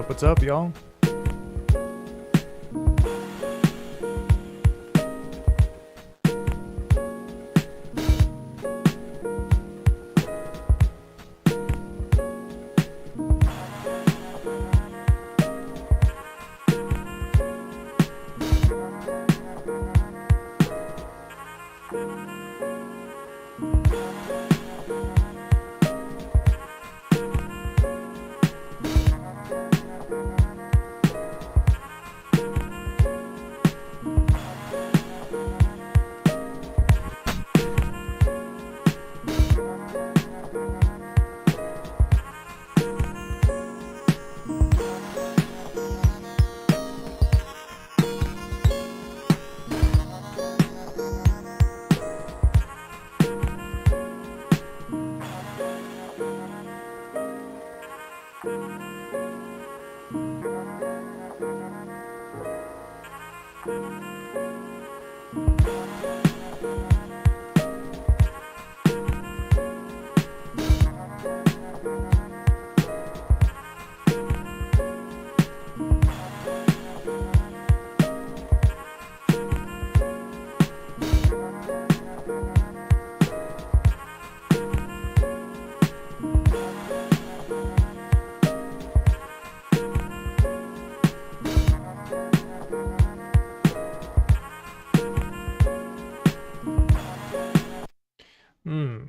What's up, y'all?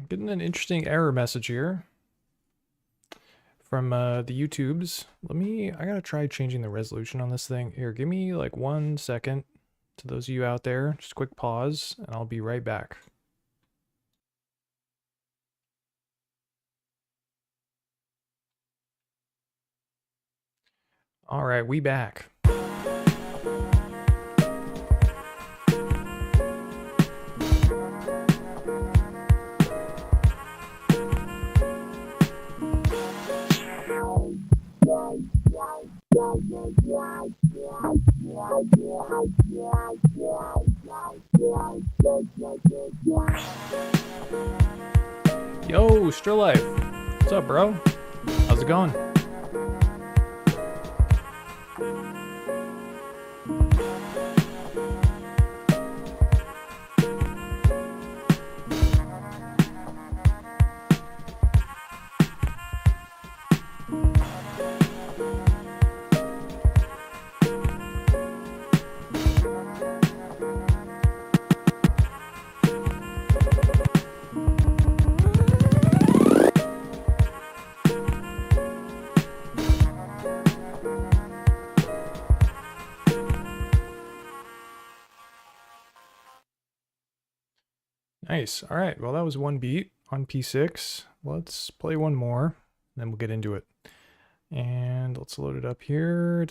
Getting an interesting error message here from the YouTubes. I gotta try changing the resolution on this thing. Here, give me like 1 second. To those of you out there, just a quick pause, and I'll be right back. All right, we back. Yo, Still Life. What's up, bro? How's it going? Nice. All right. Well, that was one beat on P6. Let's play one more, then we'll get into it. And let's load it up here.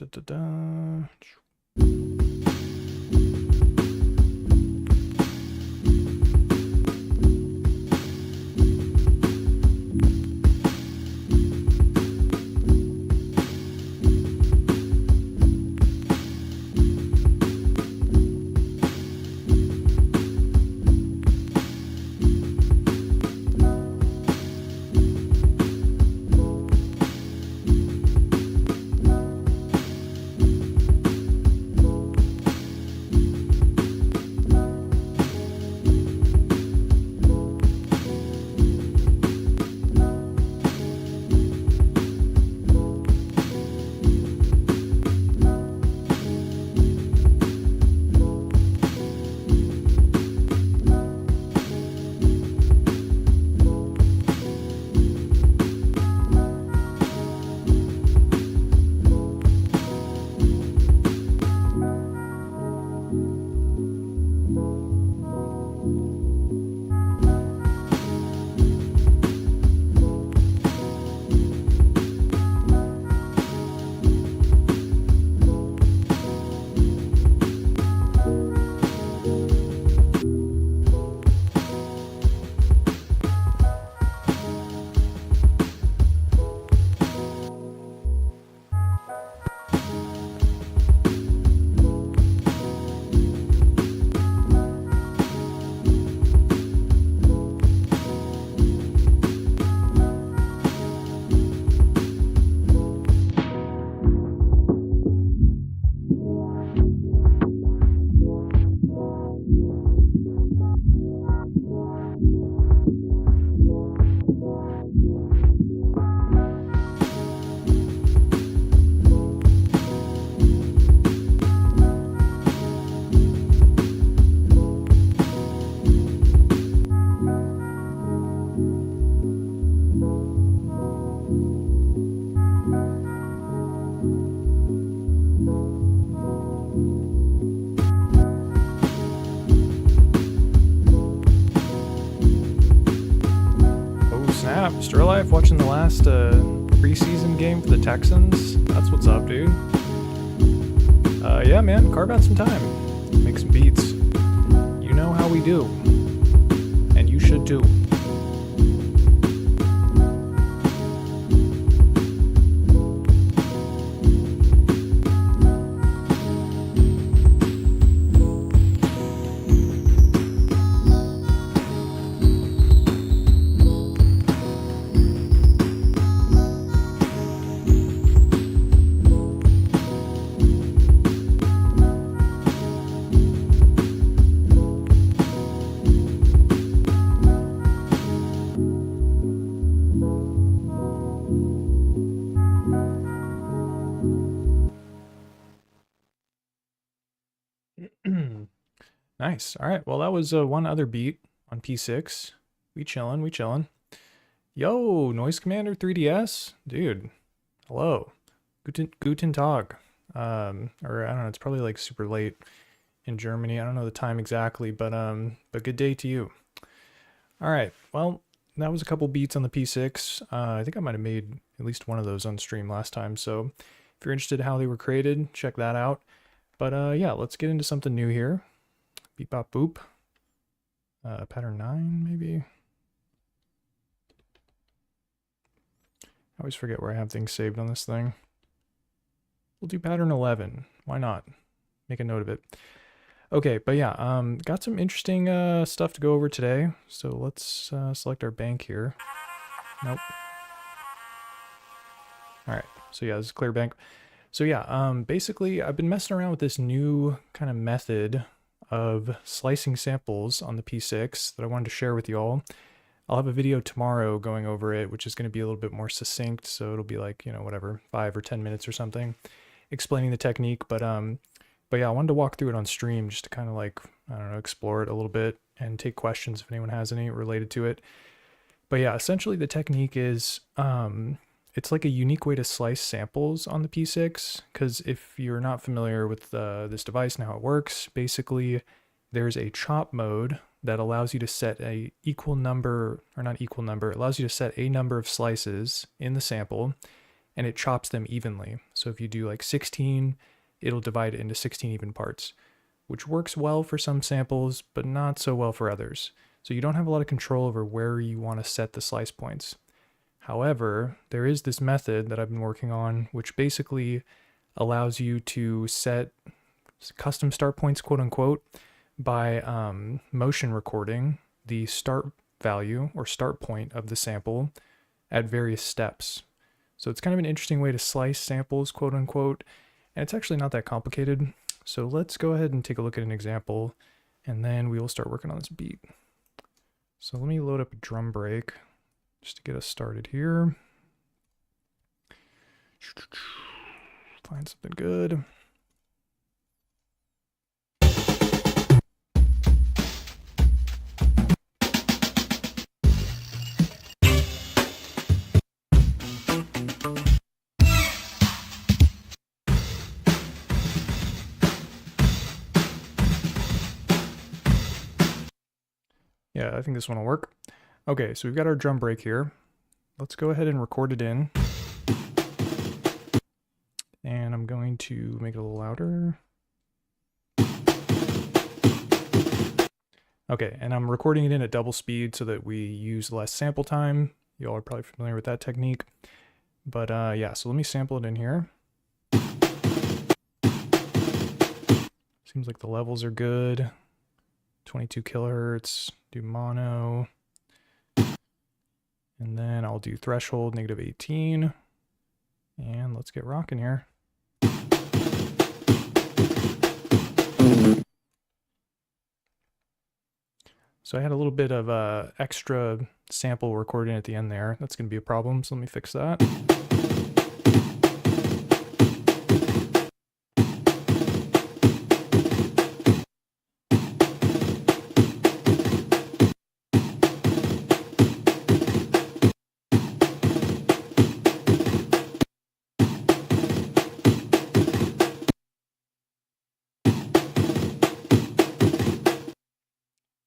snap. Still alive watching the last preseason game for the Texans. That's what's up, dude. Yeah, man, carve out some time. Make some beats. You know how we do. And you should too. Nice. All right. Well, that was one other beat on P6. We chillin', we chillin'. Yo, Noise Commander 3DS? Dude, hello. Guten Tag. Or I don't know, it's probably like super late in Germany. I don't know the time exactly, but good day to you. All right. Well, that was a couple beats on the P6. I think I might have made at least one of those on stream last time. So if you're interested in how they were created, check that out. But yeah, let's get into something new here. Beep bop boop. Pattern 9, maybe. I always forget where I have things saved on this thing. We'll do pattern 11. Why not? Make a note of it. Okay, but yeah, got some interesting stuff to go over today. So let's select our bank here. Nope. All right, so yeah, this is clear bank. So yeah, basically I've been messing around with this new kind of method of slicing samples on the P6 that I wanted to share with you all. I'll have a video tomorrow going over it, which is going to be a little bit more succinct. So it'll be like, you know, whatever, 5 or 10 minutes or something, explaining the technique. But yeah, I wanted to walk through it on stream just to kind of like, I don't know, explore it a little bit and take questions if anyone has any related to it. But yeah, essentially the technique is, it's like a unique way to slice samples on the P6, because if you're not familiar with this device and how it works, basically there's a chop mode that allows you to set a equal number, or not equal number, it allows you to set a number of slices in the sample, and it chops them evenly. So if you do like 16, it'll divide it into 16 even parts, which works well for some samples, but not so well for others. So you don't have a lot of control over where you want to set the slice points. However, there is this method that I've been working on, which basically allows you to set custom start points, quote unquote, by motion recording the start value or start point of the sample at various steps. So it's kind of an interesting way to slice samples, quote unquote, and it's actually not that complicated. So let's go ahead and take a look at an example, and then we will start working on this beat. So let me load up a drum break just to get us started here. Find something good. Yeah, I think this one will work. Okay, so we've got our drum break here. Let's go ahead and record it in. And I'm going to make it a little louder. Okay, and I'm recording it in at double speed so that we use less sample time. You all are probably familiar with that technique. But yeah, so let me sample it in here. Seems like the levels are good. 22 kilohertz, do mono. And then I'll do threshold, -18. And let's get rocking here. So I had a little bit of extra sample recording at the end there. That's going to be a problem, so let me fix that.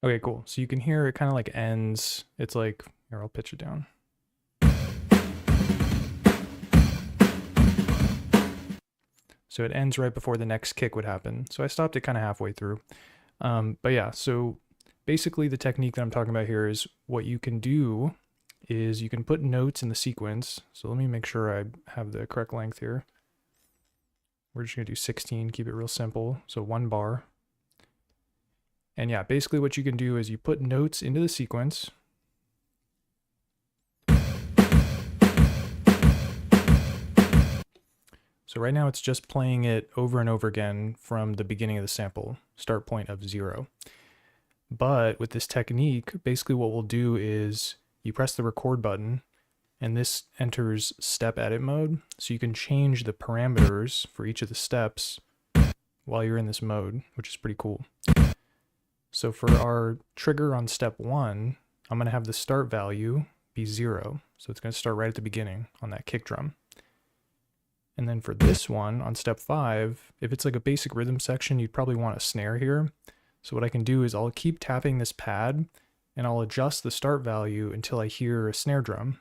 Okay, cool. So you can hear it kind of like ends. It's like, here, I'll pitch it down. So it ends right before the next kick would happen. So I stopped it kind of halfway through. But yeah, so basically the technique that I'm talking about here is what you can do is you can put notes in the sequence. So let me make sure I have the correct length here. We're just gonna do 16, keep it real simple. So 1 bar. And yeah, basically what you can do is you put notes into the sequence. So right now it's just playing it over and over again from the beginning of the sample, start point of 0. But with this technique, basically what we'll do is you press the record button and this enters step edit mode. So you can change the parameters for each of the steps while you're in this mode, which is pretty cool. So for our trigger on step 1, I'm going to have the start value be 0. So it's going to start right at the beginning on that kick drum. And then for this one, on step 5, if it's like a basic rhythm section, you'd probably want a snare here. So what I can do is I'll keep tapping this pad, and I'll adjust the start value until I hear a snare drum.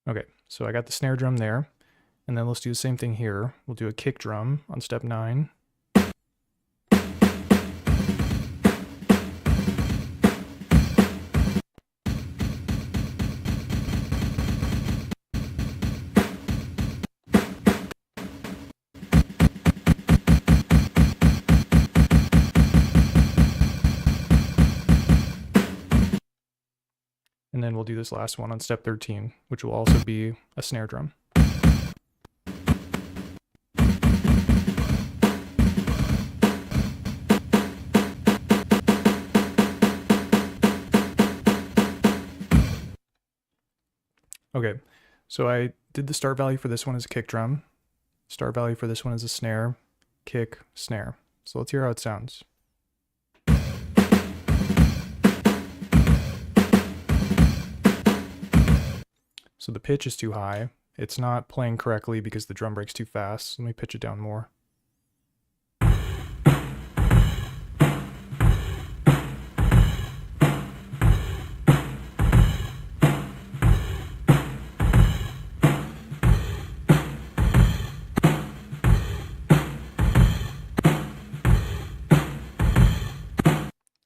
Okay, so I got the snare drum there. And then let's do the same thing here. We'll do a kick drum on step 9. And then we'll do this last one on step 13, which will also be a snare drum. Okay, so I did the start value for this one as a kick drum. Start value for this one is a snare, kick, snare. So let's hear how it sounds. So the pitch is too high. It's not playing correctly because the drum break's too fast. Let me pitch it down more.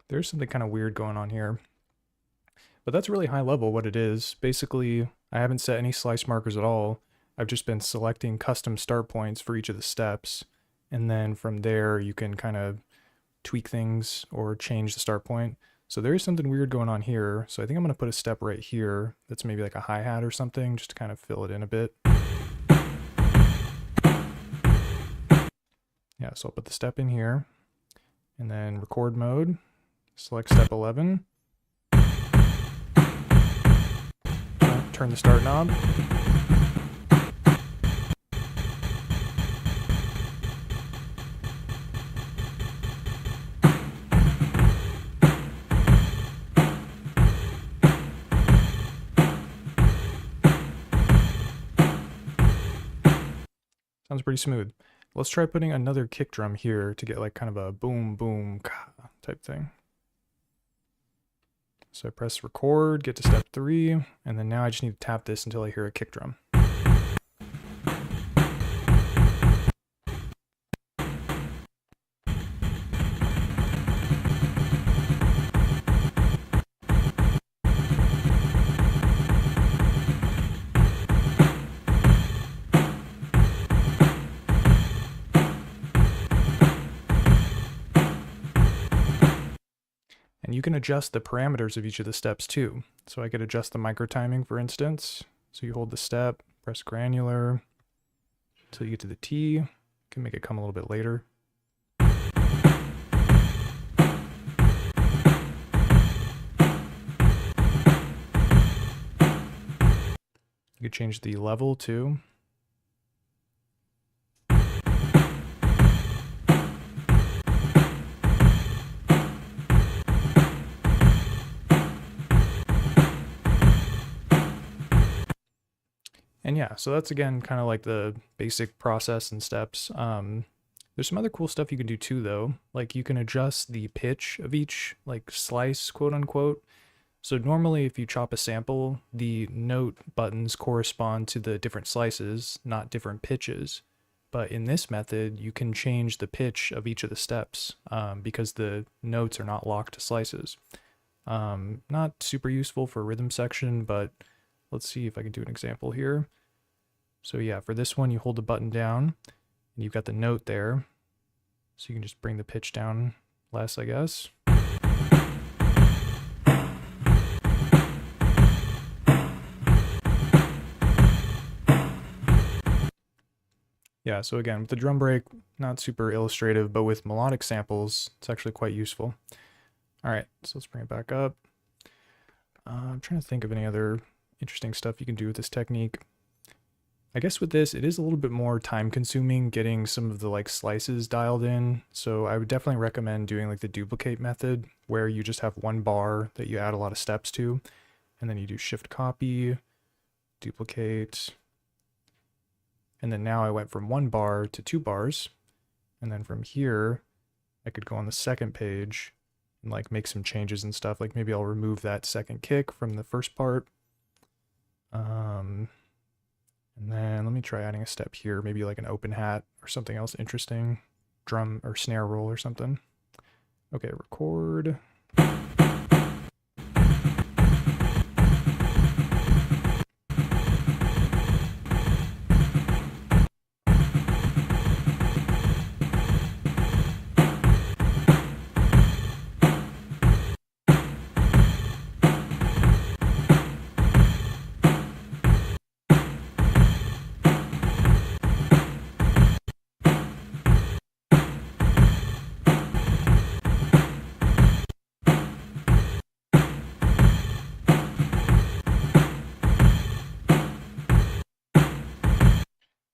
There's something kind of weird going on here. But that's really high level what it is. Basically, I haven't set any slice markers at all. I've just been selecting custom start points for each of the steps. And then from there, you can kind of tweak things or change the start point. So there is something weird going on here. So I think I'm going to put a step right here that's maybe like a hi-hat or something, just to kind of fill it in a bit. Yeah, so I'll put the step in here. And then record mode. Select step 11. Turn the start knob. Sounds pretty smooth. Let's try putting another kick drum here to get like kind of a boom, boom, ka type thing. So I press record, get to step 3, and then now I just need to tap this until I hear a kick drum. And you can adjust the parameters of each of the steps too. So I could adjust the micro timing, for instance. So you hold the step, press granular until you get to the T. You can make it come a little bit later. You could change the level too. And yeah, so that's again kind of like the basic process and steps. There's some other cool stuff you can do too, though. Like you can adjust the pitch of each like slice, quote unquote. So normally if you chop a sample, the note buttons correspond to the different slices, not different pitches. But in this method, you can change the pitch of each of the steps because the notes are not locked to slices. Not super useful for rhythm section, but let's see if I can do an example here. So yeah, for this one, you hold the button down and you've got the note there. So you can just bring the pitch down less, I guess. Yeah, so again, with the drum break, not super illustrative, but with melodic samples, it's actually quite useful. All right, so let's bring it back up. I'm trying to think of any other interesting stuff you can do with this technique. I guess with this, it is a little bit more time consuming getting some of the like slices dialed in. So I would definitely recommend doing like the duplicate method where you just have one bar that you add a lot of steps to, and then you do shift copy, duplicate, and then now I went from 1 bar to 2 bars. And then from here, I could go on the second page and like make some changes and stuff. Like maybe I'll remove that second kick from the first part. And then let me try adding a step here, maybe like an open hat or something else interesting. Drum or snare roll or something. Okay, record.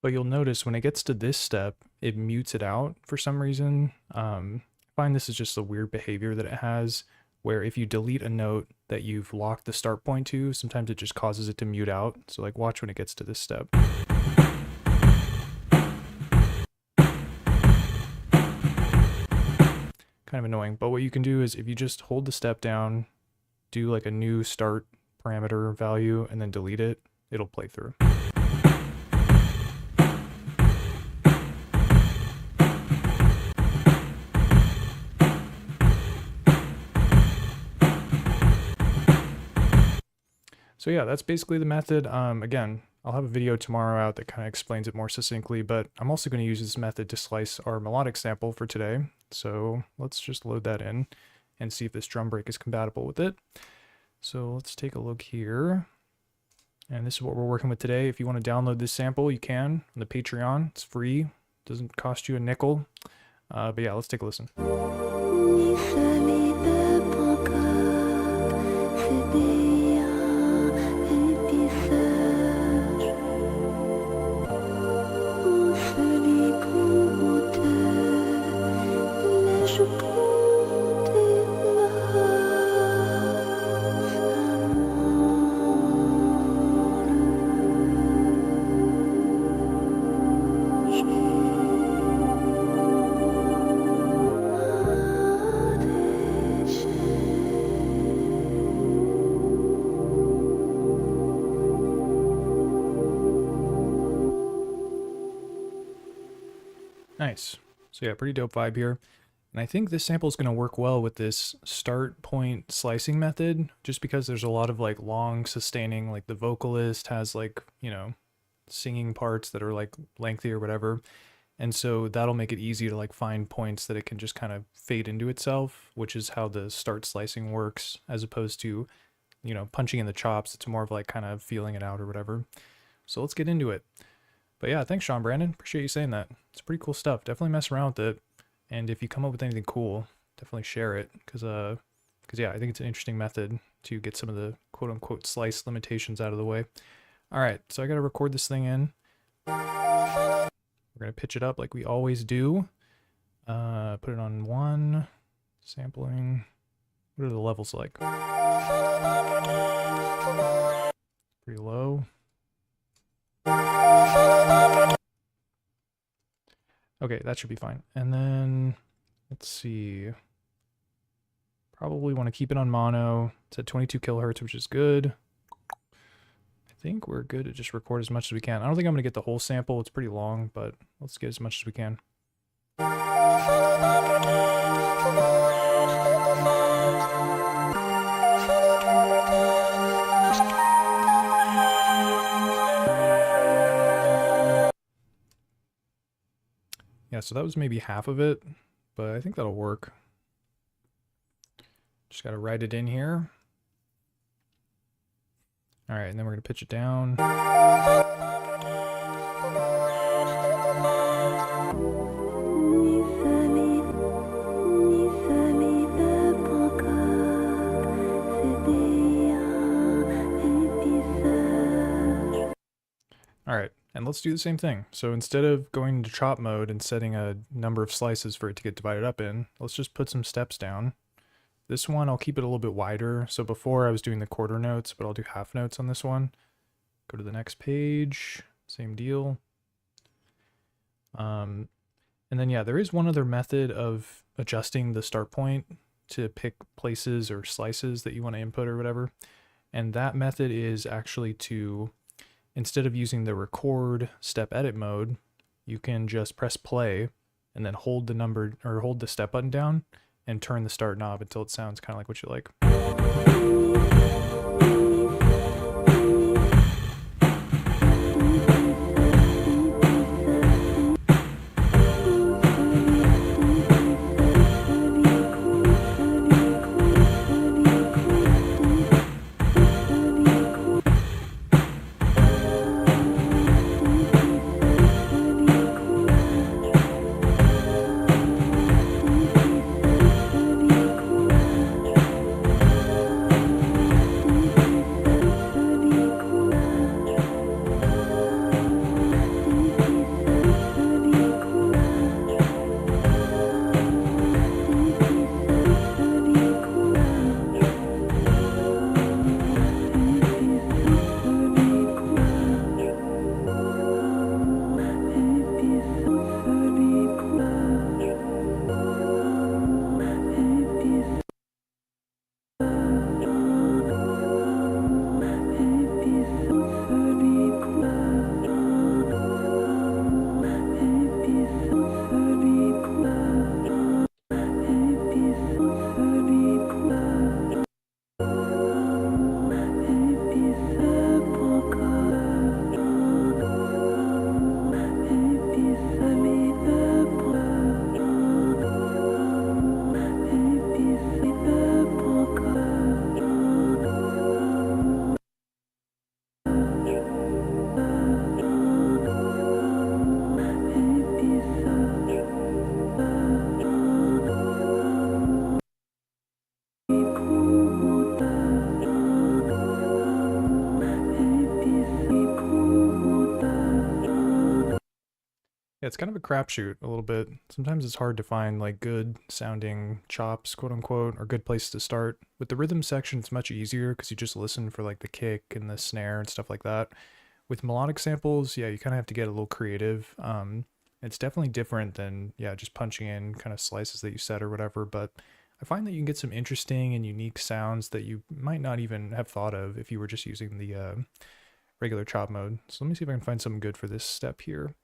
But you'll notice when it gets to this step, it mutes it out for some reason. I find this is just a weird behavior that it has, where if you delete a note that you've locked the start point to, sometimes it just causes it to mute out. So like watch when it gets to this step. Kind of annoying, but what you can do is if you just hold the step down, do like a new start parameter value, and then delete it, it'll play through. So yeah, that's basically the method. Again, I'll have a video tomorrow out that kind of explains it more succinctly, but I'm also going to use this method to slice our melodic sample for today. So let's just load that in and see if this drum break is compatible with it. So let's take a look here. And this is what we're working with today. If you want to download this sample, you can on the Patreon. It's free. Doesn't cost you a nickel. But yeah, let's take a listen. Nice. So yeah, pretty dope vibe here. And I think this sample is going to work well with this start point slicing method, just because there's a lot of like long sustaining, like the vocalist has like, you know, singing parts that are like lengthy or whatever. And so that'll make it easy to like find points that it can just kind of fade into itself, which is how the start slicing works, as opposed to, you know, punching in the chops. It's more of like kind of feeling it out or whatever. So let's get into it. But yeah, thanks, Sean Brandon. Appreciate you saying that. It's pretty cool stuff. Definitely mess around with it. And if you come up with anything cool, definitely share it. Because yeah, I think it's an interesting method to get some of the quote unquote slice limitations out of the way. All right, so I got to record this thing in. We're going to pitch it up like we always do. Put it on 1, sampling. What are the levels like? Pretty low. Okay, that should be fine. And then, let's see. Probably want to keep it on mono. It's at 22 kilohertz, which is good. I think we're good to just record as much as we can. I don't think I'm going to get the whole sample. It's pretty long, but let's get as much as we can. Yeah, so that was maybe half of it, but I think that'll work. Just got to write it in here. All right, and then we're going to pitch it down. All right, and let's do the same thing. So instead of going into chop mode and setting a number of slices for it to get divided up in, let's just put some steps down. This one, I'll keep it a little bit wider. So before I was doing the quarter notes, but I'll do half notes on this one. Go to the next page, same deal. And then yeah, there is one other method of adjusting the start point to pick places or slices that you want to input or whatever. And that method is actually to, instead of using the record step edit mode, you can just press play and then hold the number or hold the step button down and turn the start knob until it sounds kind of like what you like. Yeah, it's kind of a crapshoot a little bit. Sometimes it's hard to find like good sounding chops, quote unquote, or good place to start. With the rhythm section, it's much easier because you just listen for like the kick and the snare and stuff like that. With melodic samples, yeah, you kind of have to get a little creative. It's definitely different than, yeah, just punching in kind of slices that you set or whatever, but I find that you can get some interesting and unique sounds that you might not even have thought of if you were just using the regular chop mode. So let me see if I can find something good for this step here.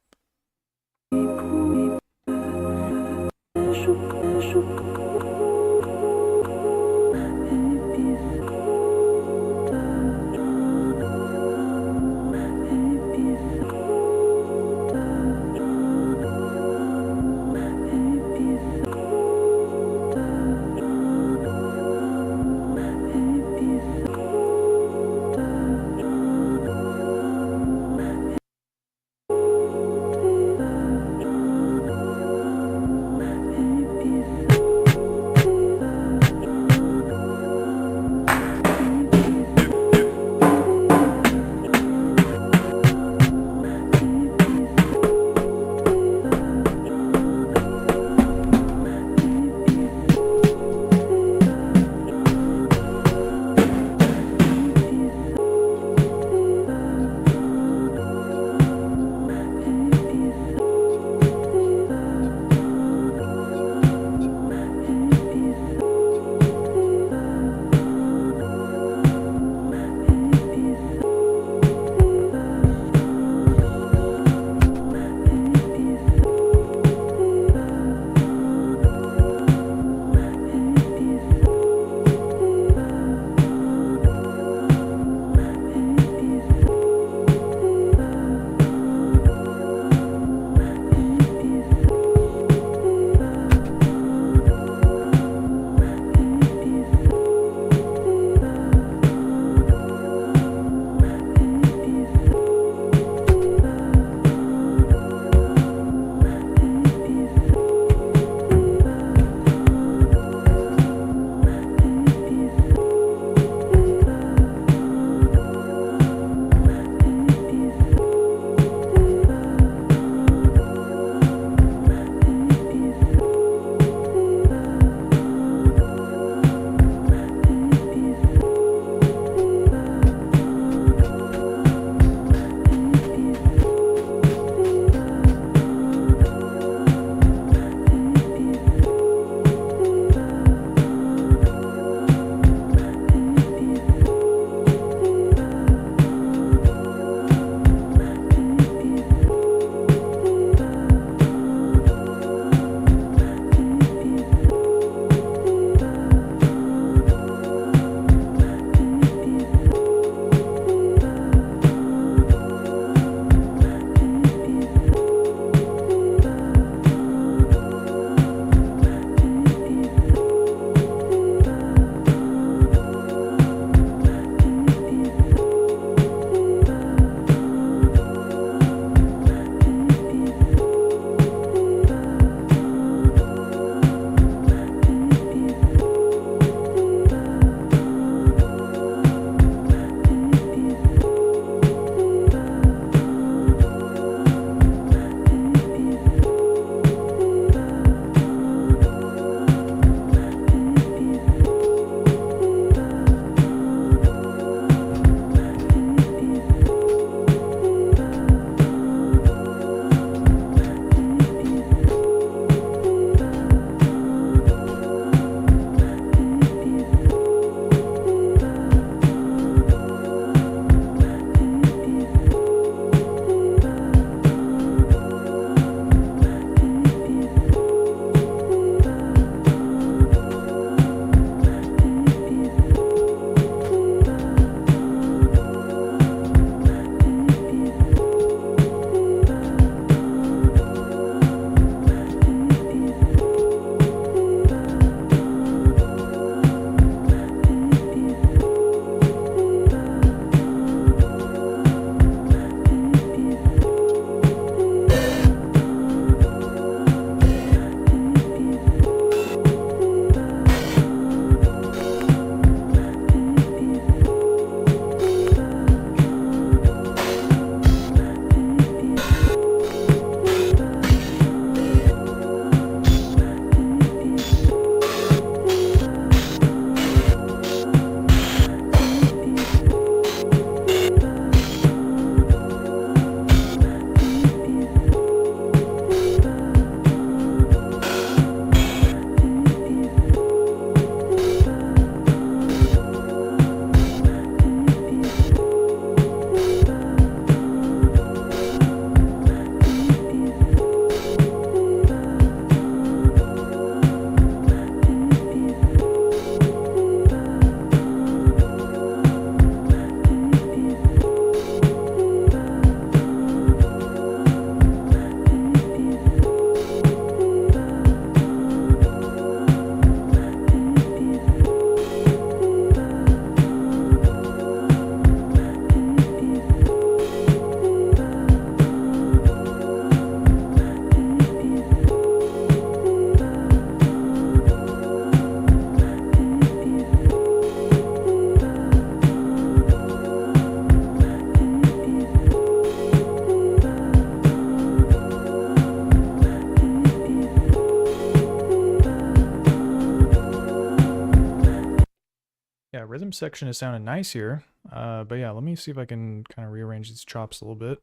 rhythm section is sounding nice here. But yeah, let me see if I can kind of rearrange these chops a little bit.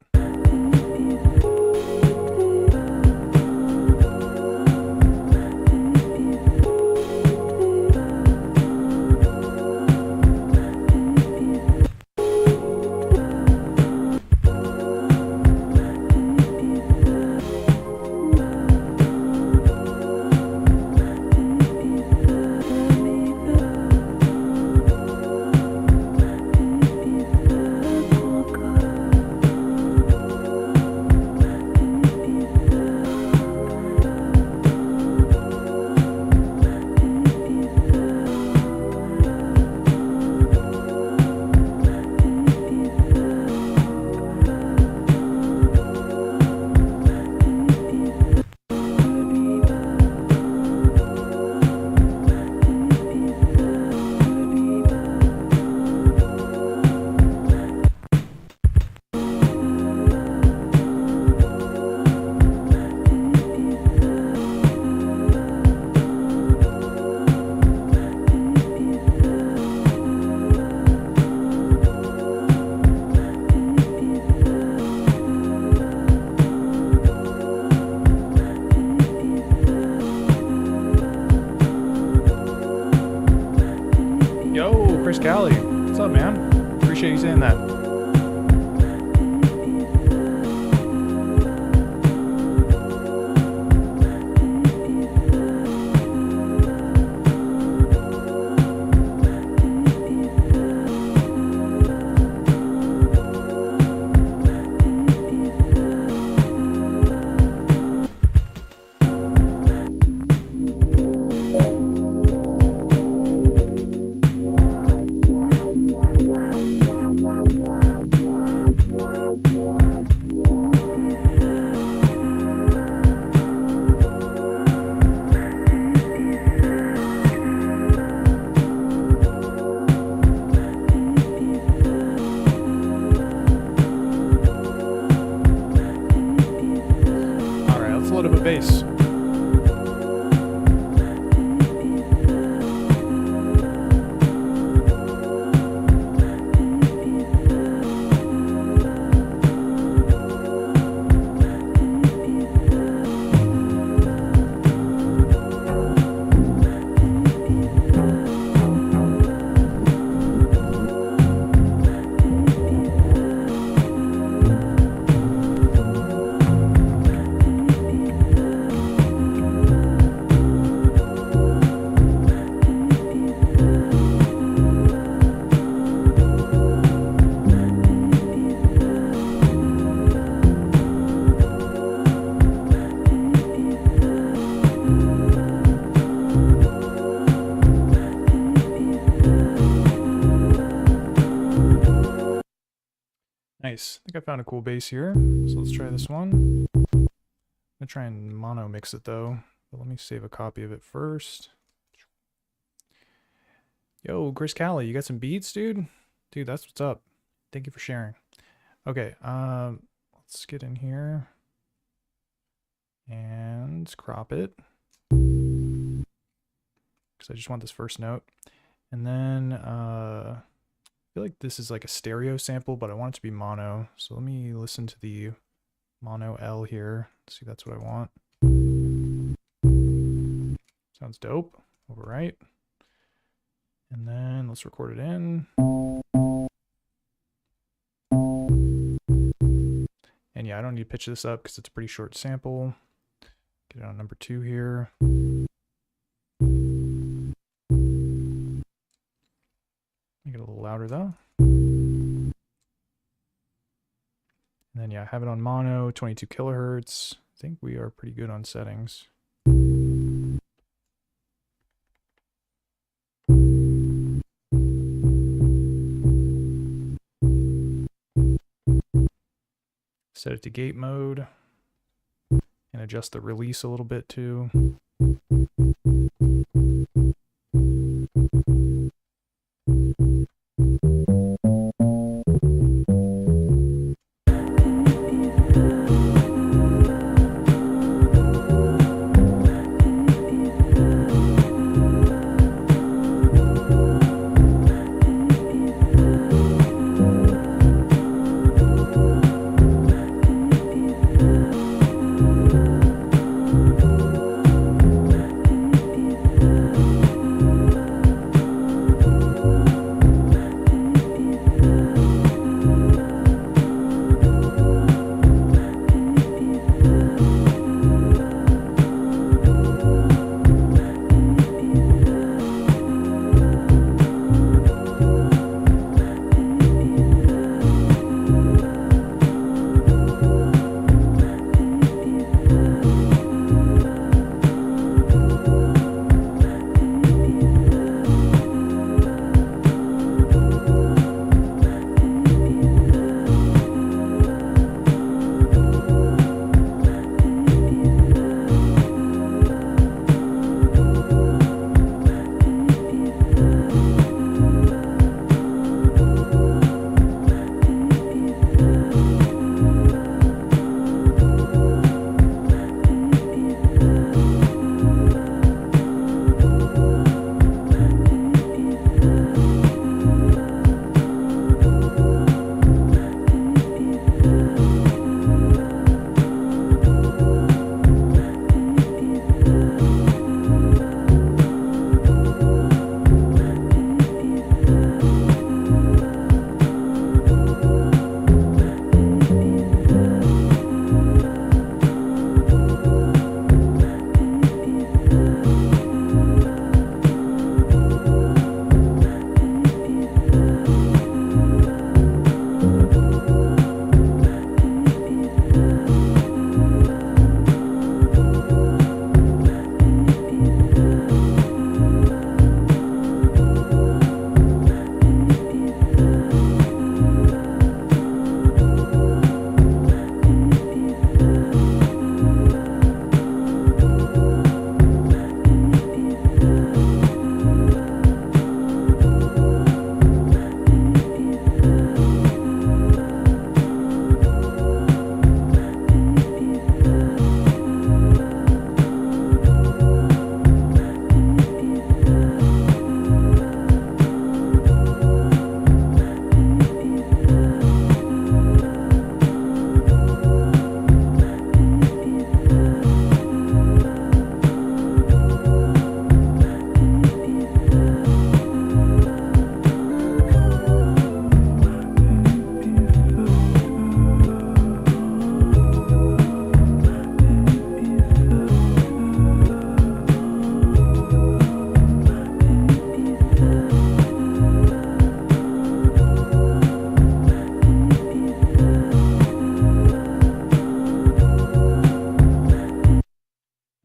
Chris Cali, what's up, man? Appreciate you saying that. Bass. Nice. I think I found a cool bass here. So let's try this one. I'm gonna try and mono mix it though. But let me save a copy of it first. Yo, Chris Cali, you got some beats, dude? Dude, that's what's up. Thank you for sharing. Okay, let's get in here and crop it. Because I just want this first note. And then I feel like this is like a stereo sample, but I want it to be mono. So let me listen to the mono L here. Let's see if that's what I want. Sounds dope. Overwrite. And then let's record it in. And yeah, I don't need to pitch this up because it's a pretty short sample. Get it on number 2 here. Make it a little louder though. And then yeah, have it on mono, 22 kilohertz. I think we are pretty good on settings. Set it to gate mode and adjust the release a little bit too.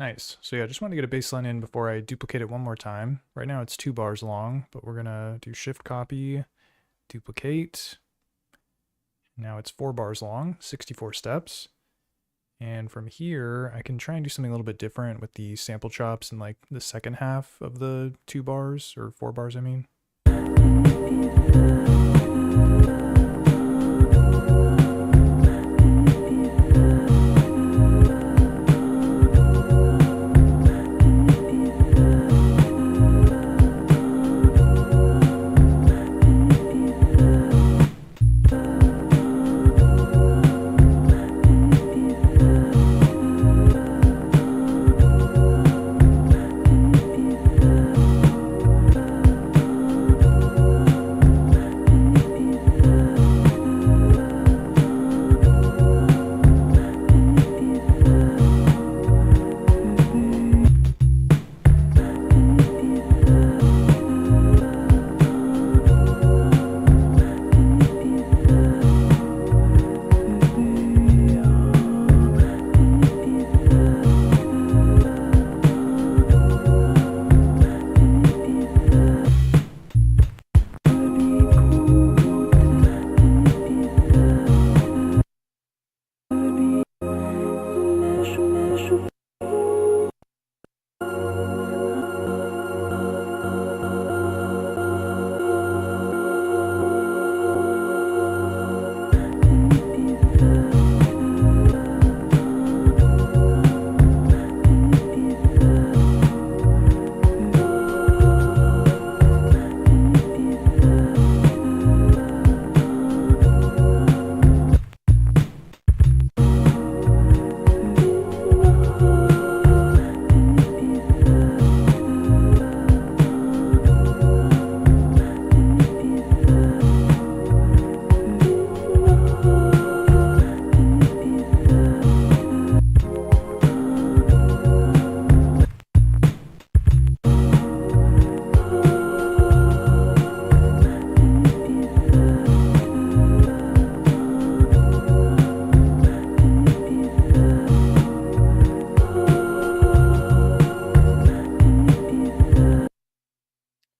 Nice. So yeah, I just want to get a baseline in before I duplicate it one more time. Right now it's 2 bars long, but we're gonna do shift copy, duplicate. Now it's 4 bars long, 64 steps. And from here, I can try and do something a little bit different with the sample chops in like the second half of the 2 bars, or 4 bars, I mean.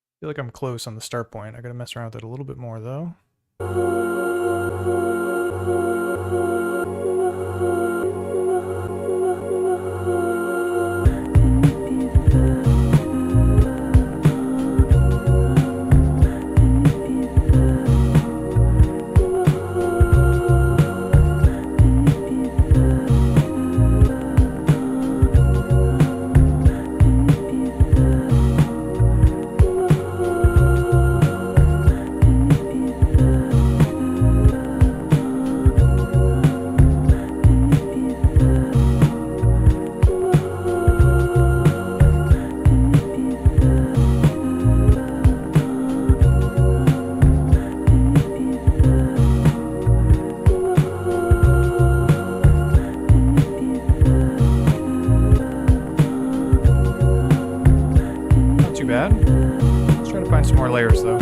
I feel like I'm close on the start point. I gotta mess around with it a little bit more though. Bad. Let's try to find some more layers though.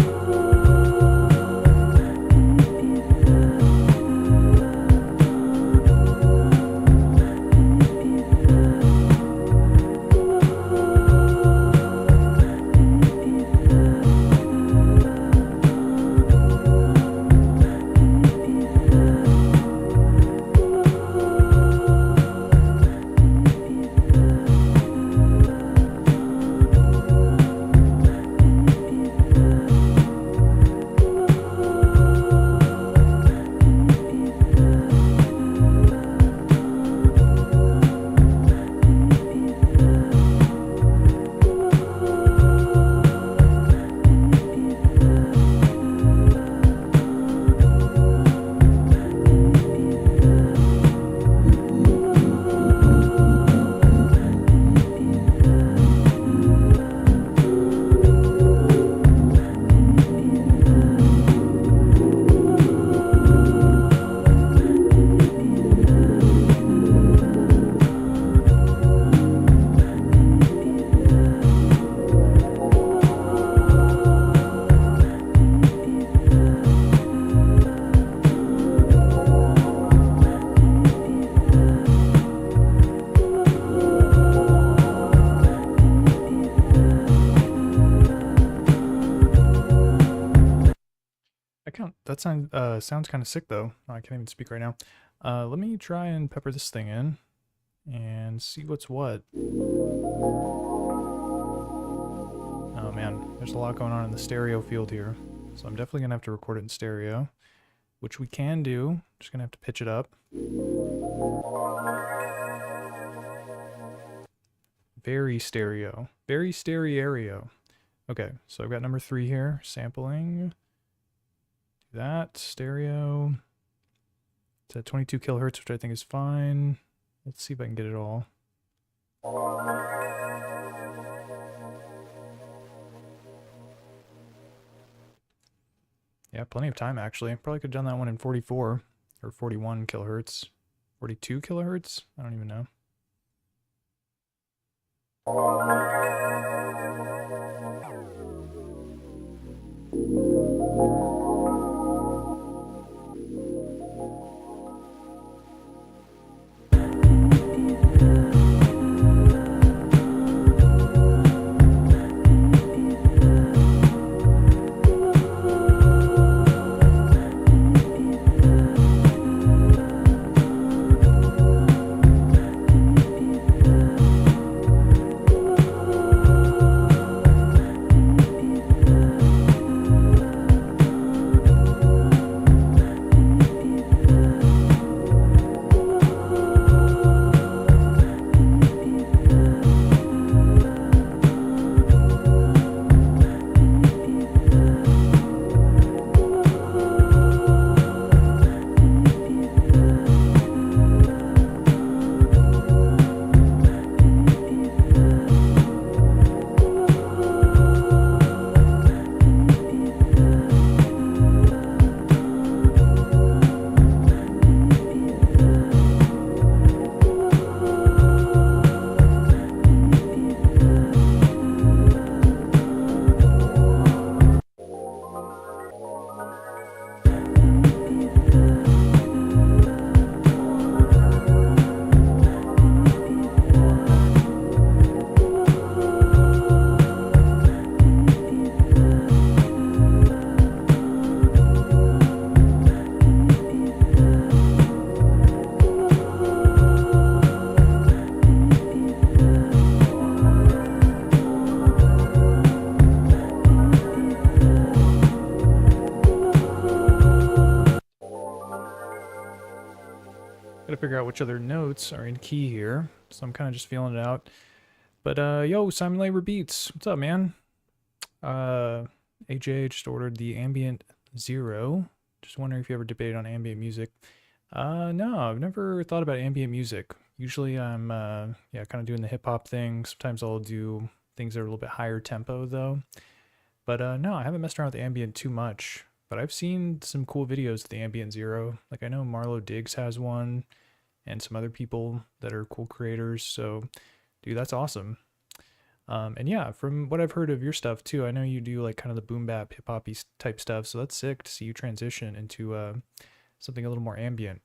that sounds kind of sick though. Oh, I can't even speak right now. Let me try and pepper this thing in and see what's what. Oh man, there's a lot going on in the stereo field here. So I'm definitely gonna have to record it in stereo, which we can do. Just gonna have to pitch it up. Very stereo. Very stereo. Okay, so I've got number 3 here, sampling. Do that, stereo. It's at 22 kilohertz, which I think is fine. Let's see if I can get it all. Yeah, plenty of time actually. Probably could have done that one in 44 or 41 kilohertz. 42 kilohertz? I don't even know. Gotta figure out which other notes are in key here. So I'm kind of just feeling it out. But yo, Simon Labor Beats. What's up, man? AJ just ordered the Ambient Zero. Just wondering if you ever debated on ambient music. No, I've never thought about ambient music. Usually I'm yeah, kind of doing the hip hop thing. Sometimes I'll do things that are a little bit higher tempo though. But no, I haven't messed around with ambient too much. But I've seen some cool videos of the Ambient Zero. Like I know Marlo Diggs has one and some other people that are cool creators. So dude, that's awesome. And yeah, from what I've heard of your stuff too, I know you do like kind of the boom bap hip hop type stuff. So that's sick to see you transition into something a little more ambient.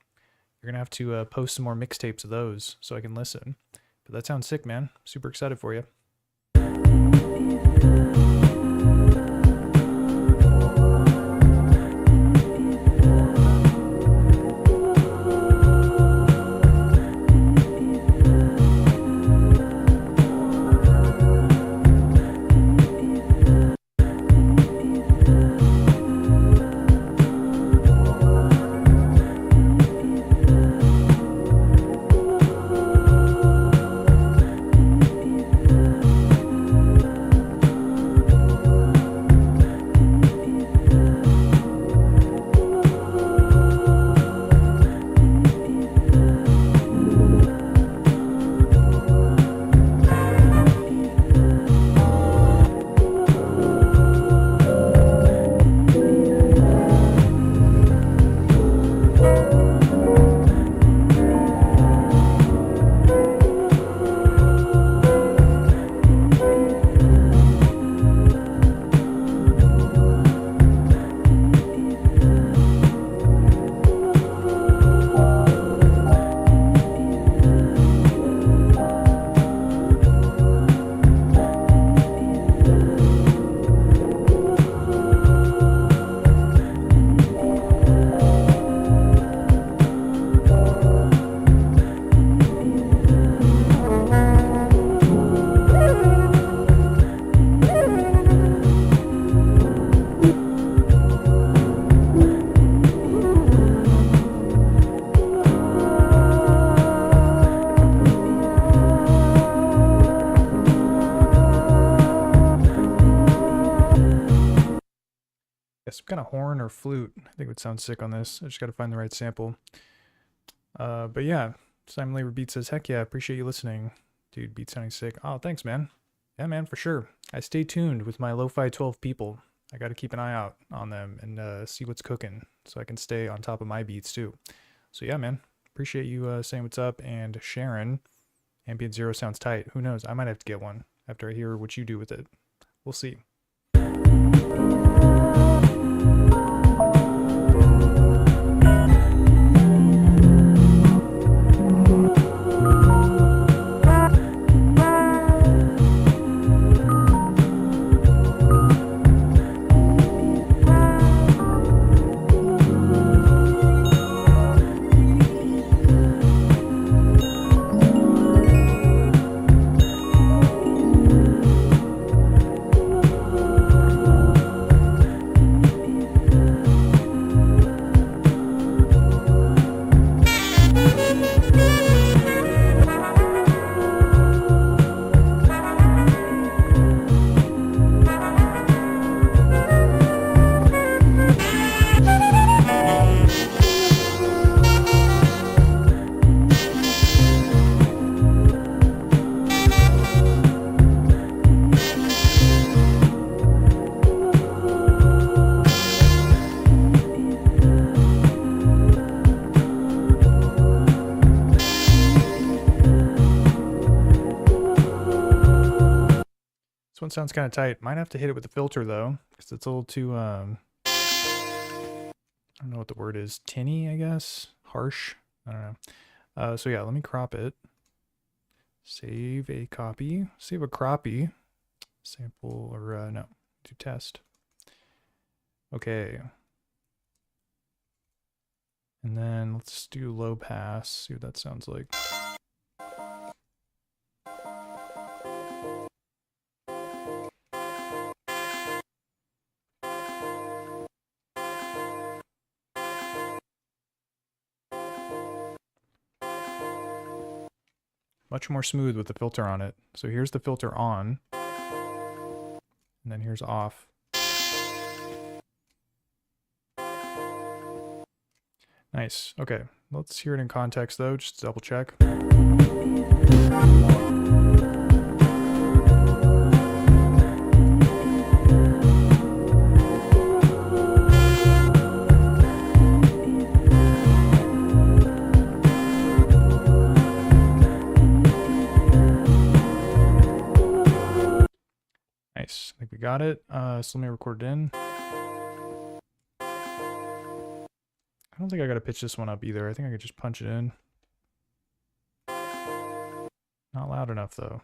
You're gonna have to post some more mixtapes of those so I can listen. But that sounds sick, man. Super excited for you. kind of horn or flute I think would sound sick on this. I just got to find the right sample. But yeah, Simon Labor Beat says, heck yeah, appreciate you listening. Dude, beat sounding sick. Oh, thanks, man. Yeah, man, for sure. I stay tuned with my Lo-Fi 12 people. I got to keep an eye out on them and see what's cooking so I can stay on top of my beats too. So yeah, man, appreciate you saying what's up and sharing. Ambient Zero sounds tight. Who knows? I might have to get one after I hear what you do with it. We'll see. This one sounds kind of tight. Might have to hit it with the filter though, because it's a little too, I don't know what the word is. Tinny, I guess? Harsh? I don't know. So yeah, let me crop it. Save a copy. Save a crappie. Sample, or no, do test. Okay. And then let's do low pass, see what that sounds like. Much more smooth with the filter on it. So here's the filter on, and then here's off. Nice. Okay, let's hear it in context though, just to double check. Nice. I think we got it. So let me record it in. I don't think I gotta pitch this one up either. I think I could just punch it in. Not loud enough though.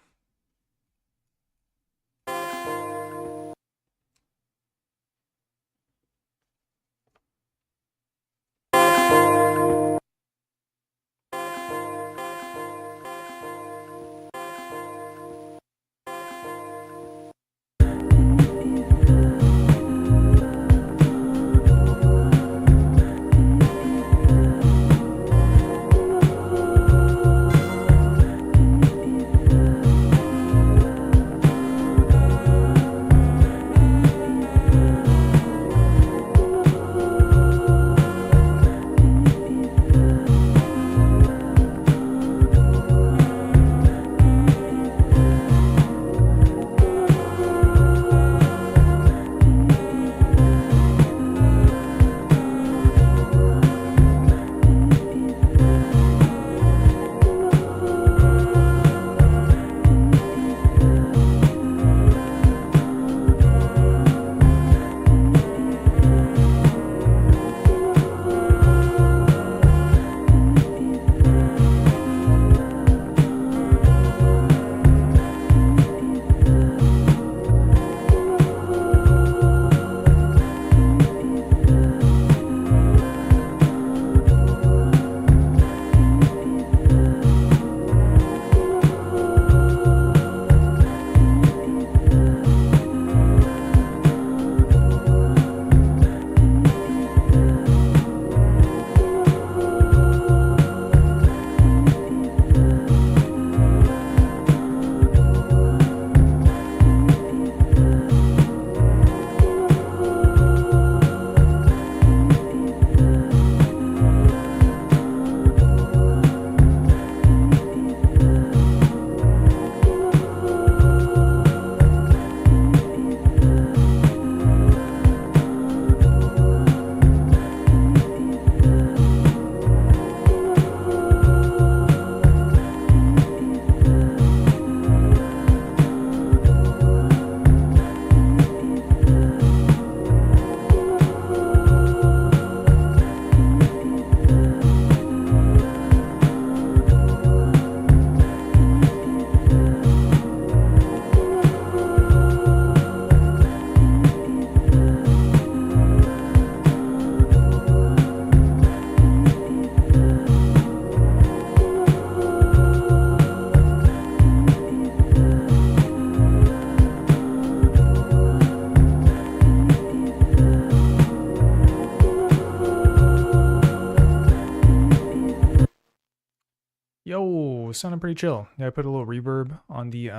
sounding pretty chill. Yeah, I put a little reverb on the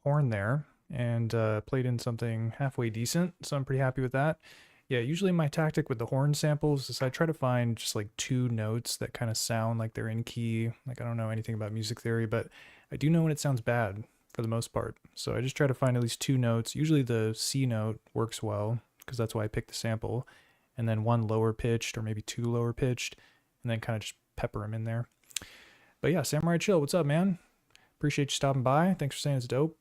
horn there and played in something halfway decent, so I'm pretty happy with that. Yeah, usually my tactic with the horn samples is I try to find just like two notes that kind of sound like they're in key. Like I don't know anything about music theory, but I do know when it sounds bad for the most part. So I just try to find at least two notes. Usually the C note works well because that's why I picked the sample. And then one lower pitched or maybe two lower pitched, and then kind of just pepper them in there. But yeah, Samurai Chill, what's up, man? Appreciate you stopping by. Thanks for saying it's dope.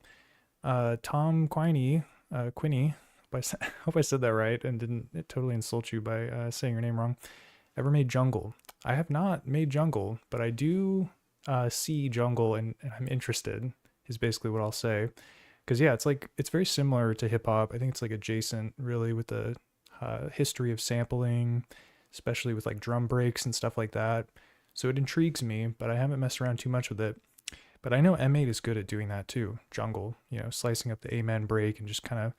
Tom Quiney, hope I said that right and didn't totally insult you by saying your name wrong. Ever made jungle? I have not made jungle, but I do see jungle and I'm interested, is basically what I'll say. Because yeah, it's very similar to hip hop. I think it's like adjacent really with the history of sampling, especially with like drum breaks and stuff like that. So it intrigues me, but I haven't messed around too much with it. But I know M8 is good at doing that too. Jungle, slicing up the amen break and just kind of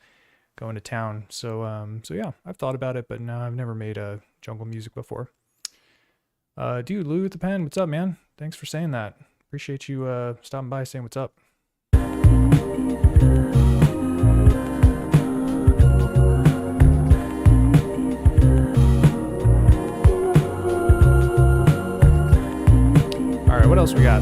going to town. So yeah, I've thought about it, but no, I've never made a jungle music before. Dude, Lou with the pen, what's up, man? Thanks for saying that. Appreciate you stopping by, saying what's up. All right, what else we got?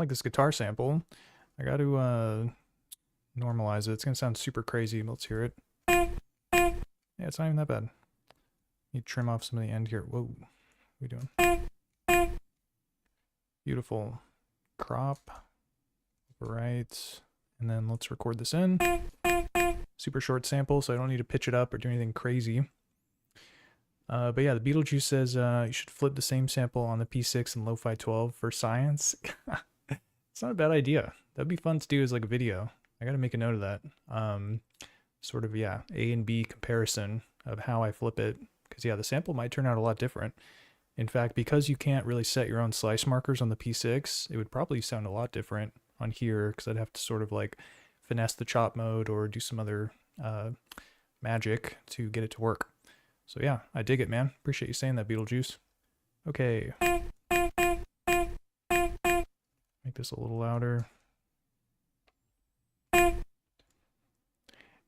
This guitar sample. I got to normalize it. It's gonna sound super crazy. Let's hear it. Yeah, it's not even that bad. You trim off some of the end here. Whoa, what are we doing? Beautiful. Crop. Right. And then let's record this in. Super short sample, so I don't need to pitch it up or do anything crazy. But yeah, the Beetlejuice says you should flip the same sample on the P6 and Lo-Fi 12 for science. It's not a bad idea. That'd be fun to do as like a video. I gotta make a note of that. Sort of, yeah, A and B comparison of how I flip it. Because yeah, the sample might turn out a lot different. In fact, because you can't really set your own slice markers on the P6, it would probably sound a lot different on here because I'd have to sort of like finesse the chop mode or do some other magic to get it to work. So yeah, I dig it, man. Appreciate you saying that, Beetlejuice. Okay. Make this a little louder.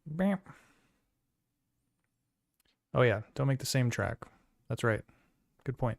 Bam. Oh yeah, don't make the same track. That's right. Good point.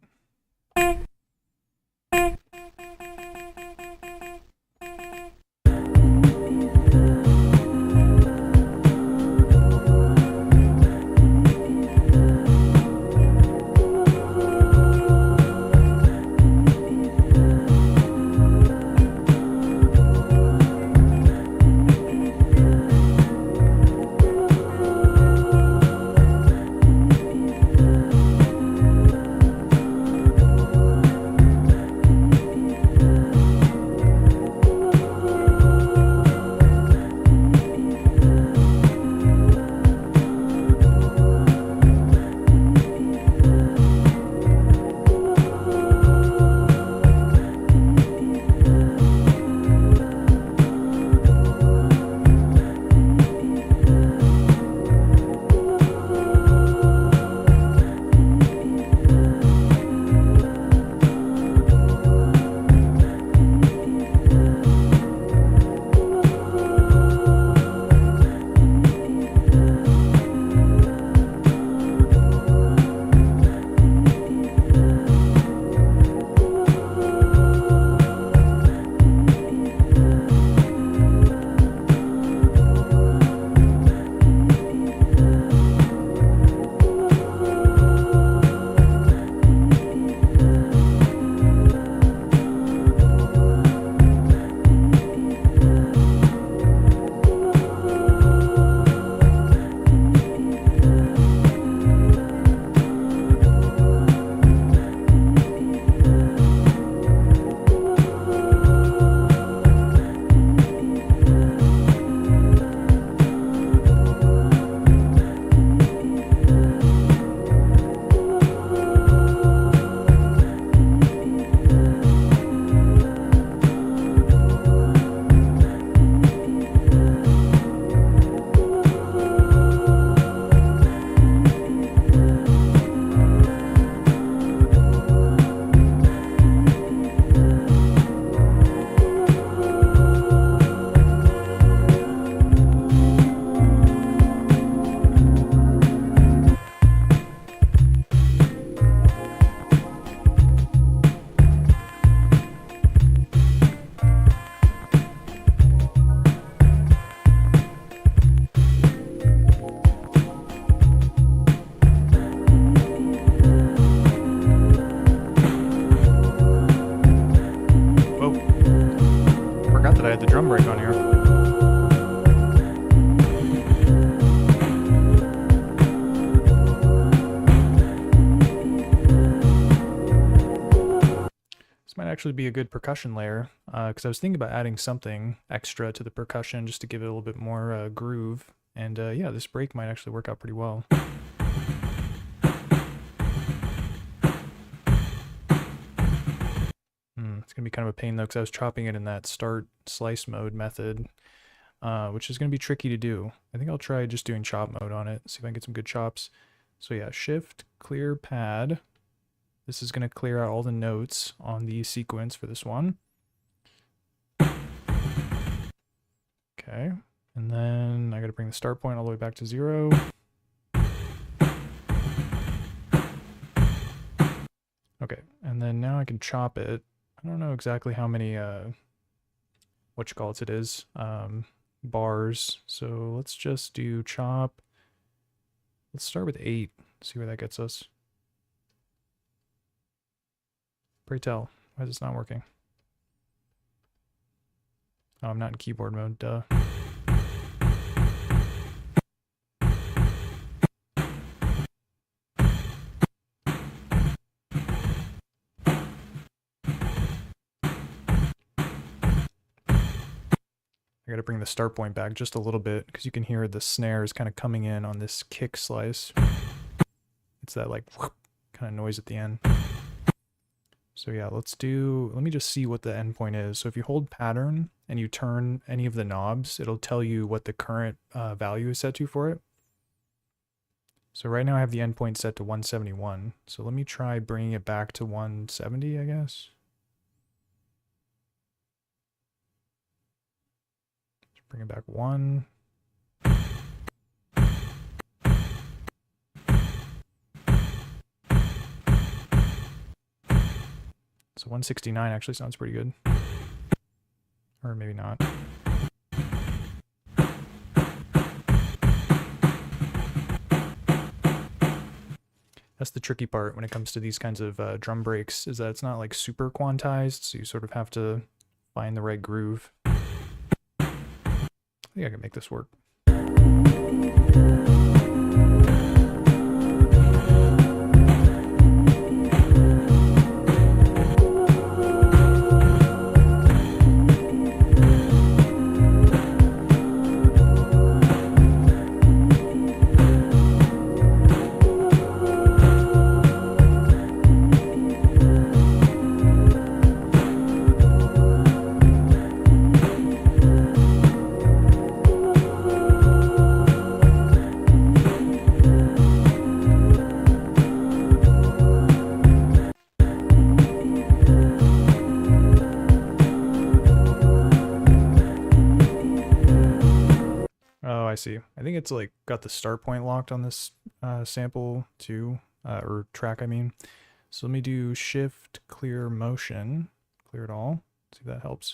Forgot that I had the drum break on here. This might actually be a good percussion layer, because I was thinking about adding something extra to the percussion just to give it a little bit more groove. And yeah, this break might actually work out pretty well. It's going to be kind of a pain though, because I was chopping it in that start slice mode method, which is going to be tricky to do. I think I'll try just doing chop mode on it, see if I can get some good chops. So yeah, shift, clear pad. This is going to clear out all the notes on the sequence for this one. Okay, and then I got to bring the start point all the way back to 0. Okay, and then now I can chop it. I don't know exactly how many, it is, bars. So let's just do chop. Let's start with 8, see where that gets us. Pray tell, why is this not working? Oh, I'm not in keyboard mode, duh. I gotta bring the start point back just a little bit, because you can hear the snares kind of coming in on this kick slice. It's that like whoop kind of noise at the end. So yeah, let me just see what the endpoint is. So if you hold pattern and you turn any of the knobs, it'll tell you what the current value is set to for it. So right now I have the endpoint set to 171. So let me try bringing it back to 170, I guess. Let's bring it back 1. So 169 actually sounds pretty good. Or maybe not. That's the tricky part when it comes to these kinds of drum breaks, is that it's not like super quantized, so you sort of have to find the right groove. I think I can make this work. Oh, I see. I think it's like got the start point locked on this sample too, or track, I mean. So let me do shift clear motion, clear it all, see if that helps.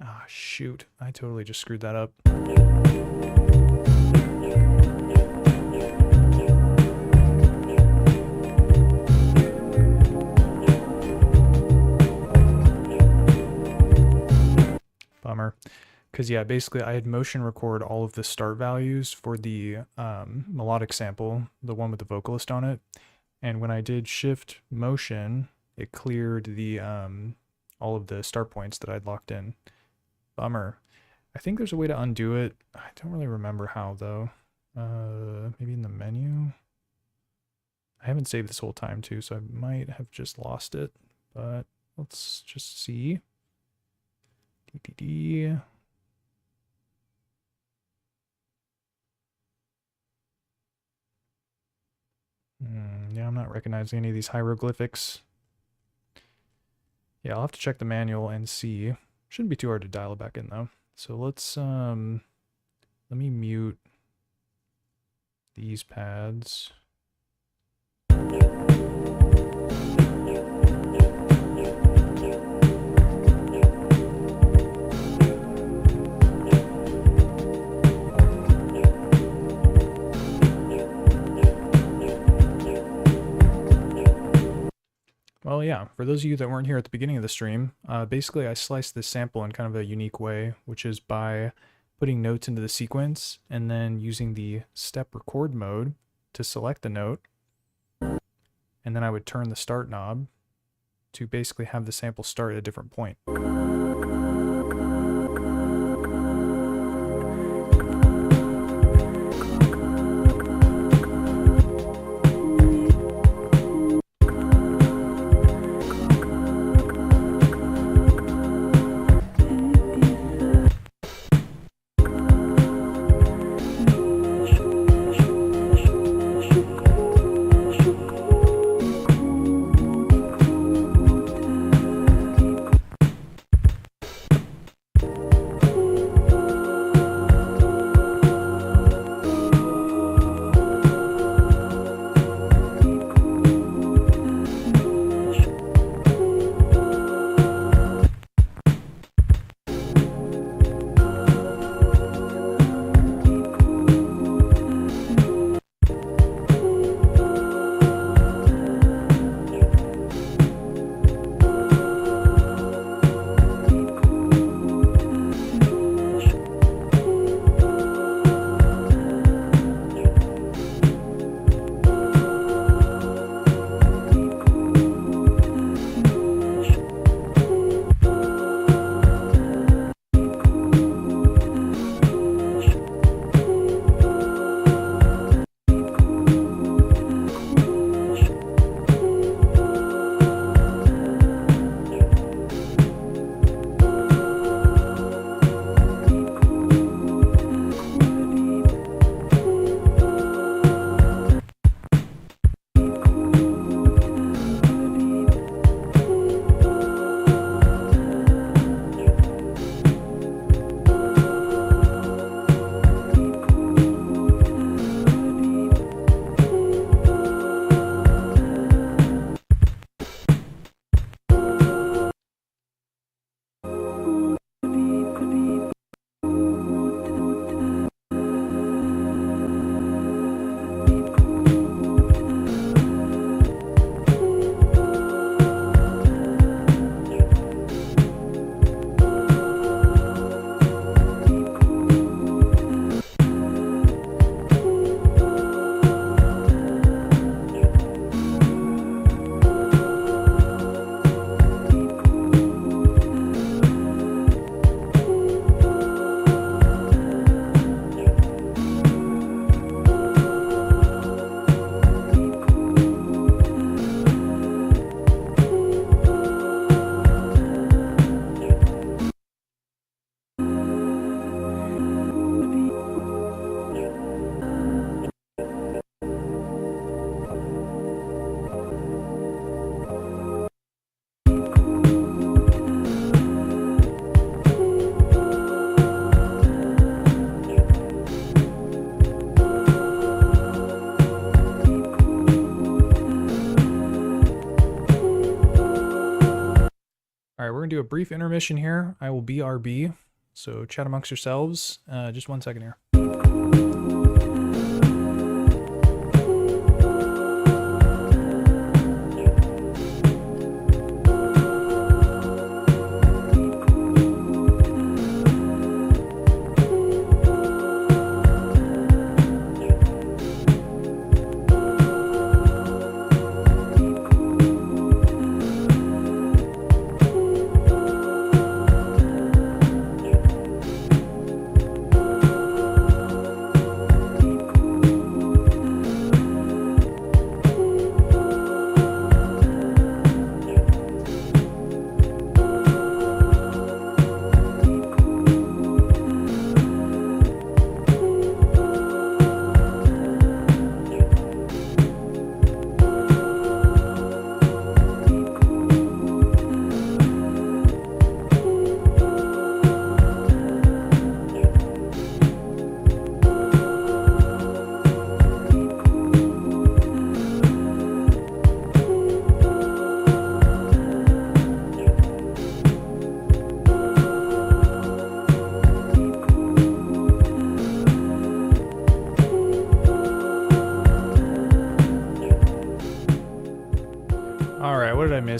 Ah, shoot. I totally just screwed that up. Bummer. Because yeah, basically I had motion record all of the start values for the melodic sample, the one with the vocalist on it. And when I did shift motion, it cleared the all of the start points that I'd locked in. Bummer. I think there's a way to undo it. I don't really remember how though. Maybe in the menu? I haven't saved this whole time too, so I might have just lost it. But let's just see. DDD. Yeah, I'm not recognizing any of these hieroglyphics. Yeah, I'll have to check the manual and see. Shouldn't be too hard to dial it back in though. So let's let me mute these pads. Well, yeah, for those of you that weren't here at the beginning of the stream, basically I sliced this sample in kind of a unique way, which is by putting notes into the sequence and then using the step record mode to select the note. And then I would turn the start knob to basically have the sample start at a different point. right, we're gonna do a brief intermission here. I will BRB, so chat amongst yourselves. Just 1 second here.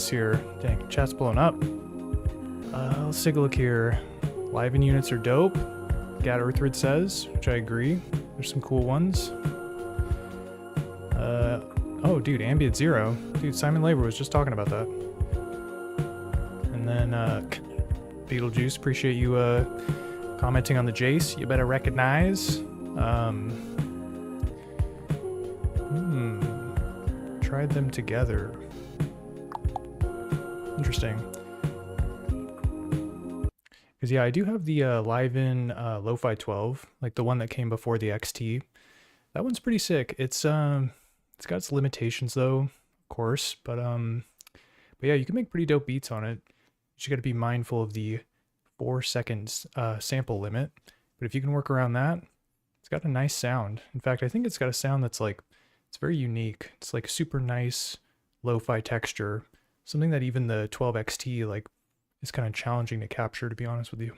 Here. Dang, chat's blowing up. Let's take a look here. Live-in units are dope. Gat Earthrid says, which I agree. There's some cool ones. Oh, dude, Ambient Zero. Dude, Simon Labor was just talking about that. And then, Beetlejuice, appreciate you, commenting on the Jace. You better recognize. Tried them together. Interesting. Because yeah, I do have the Live-in Lo-Fi 12, like the one that came before the XT. That one's pretty sick. It's got its limitations though, of course, but yeah, you can make pretty dope beats on it. You just got to be mindful of the 4 seconds sample limit. But if you can work around that, it's got a nice sound. In fact, I think it's got a sound that's like, it's very unique. It's like super nice lo-fi texture. Something that even the 12XT like is kind of challenging to capture, to be honest with you.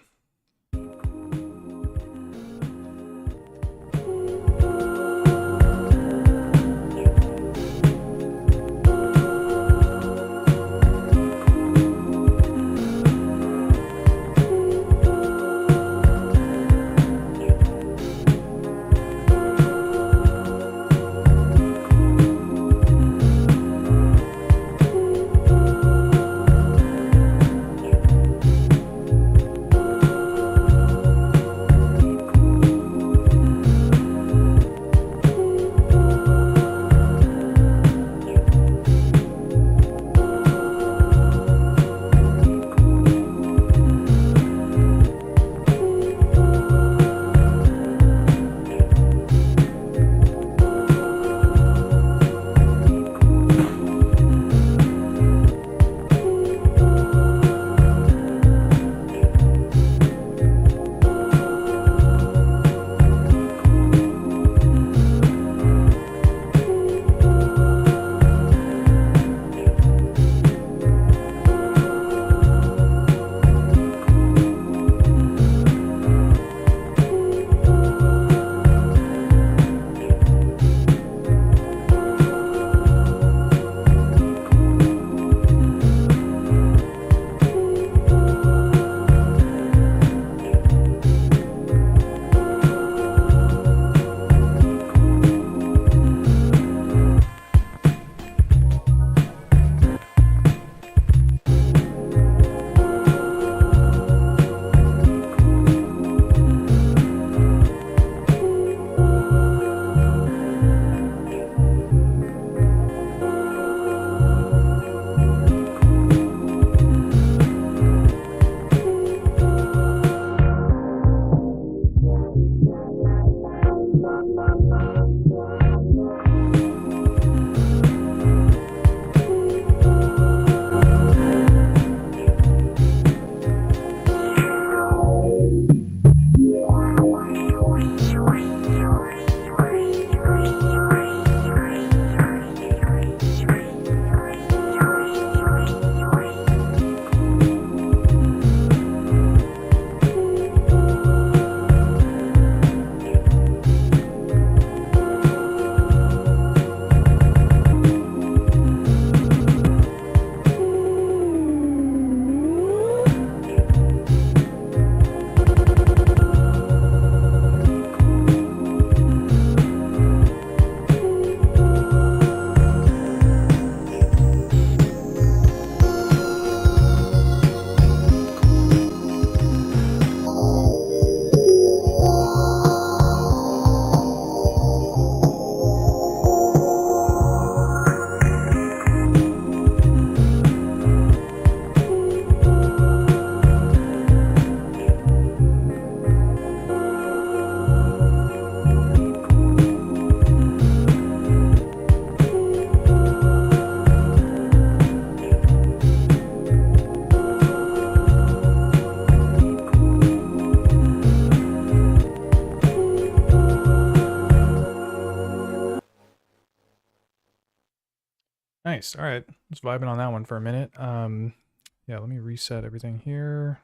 Nice. All right. Just vibing on that one for a minute. Yeah, let me reset everything here.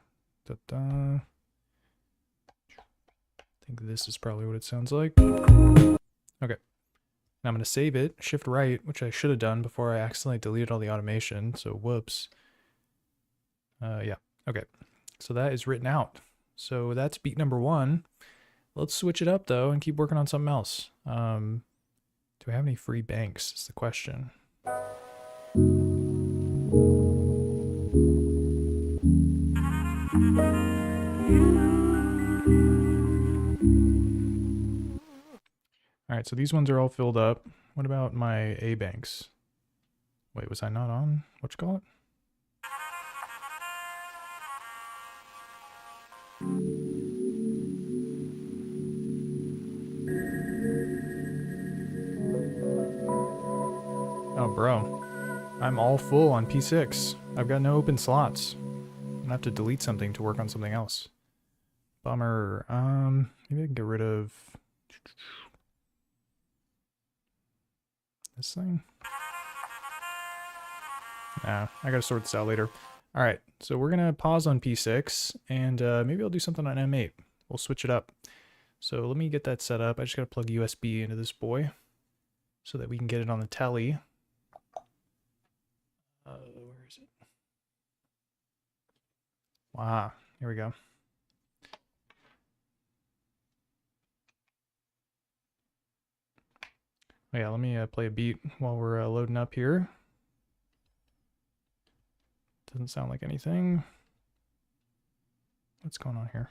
Da-da. I think this is probably what it sounds like. Okay. Now I'm going to save it, shift right, which I should have done before I accidentally deleted all the automation. So whoops. Yeah. Okay. So that is written out. So that's beat number 1. Let's switch it up though and keep working on something else. Do I have any free banks is the question. All right, so these ones are all filled up. What about my A banks? Wait, was I not on? What you call it? Oh, bro. I'm all full on P6. I've got no open slots. I'm gonna have to delete something to work on something else. Bummer. Maybe I can get rid of this thing. Nah, I gotta sort this out later. All right, so we're gonna pause on P6 and maybe I'll do something on M8. We'll switch it up. So let me get that set up. I just gotta plug USB into this boy so that we can get it on the telly. Where is it? Wow, here we go. Oh yeah, let me play a beat while we're loading up here. Doesn't sound like anything. What's going on here?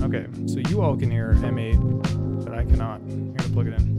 Okay, so you all can hear M8, but I cannot. I gotta plug it in.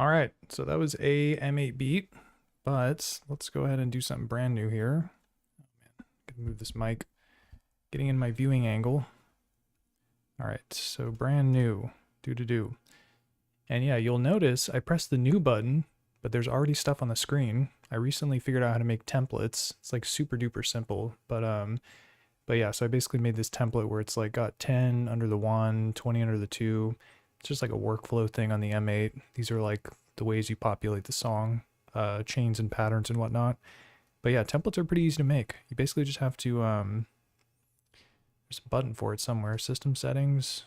All right, so that was a M8 beat, but let's go ahead and do something brand new here. Oh man, gonna move this mic, getting in my viewing angle. All right, so brand new, do. And yeah, you'll notice I pressed the new button, but there's already stuff on the screen. I recently figured out how to make templates. It's like super duper simple, but yeah, so I basically made this template where it's like got 10 under the 1, 20 under the 2. It's just like a workflow thing on the M8. These are like the ways you populate the song, chains and patterns and whatnot. But yeah, templates are pretty easy to make. You basically just have to, there's a button for it somewhere, system settings.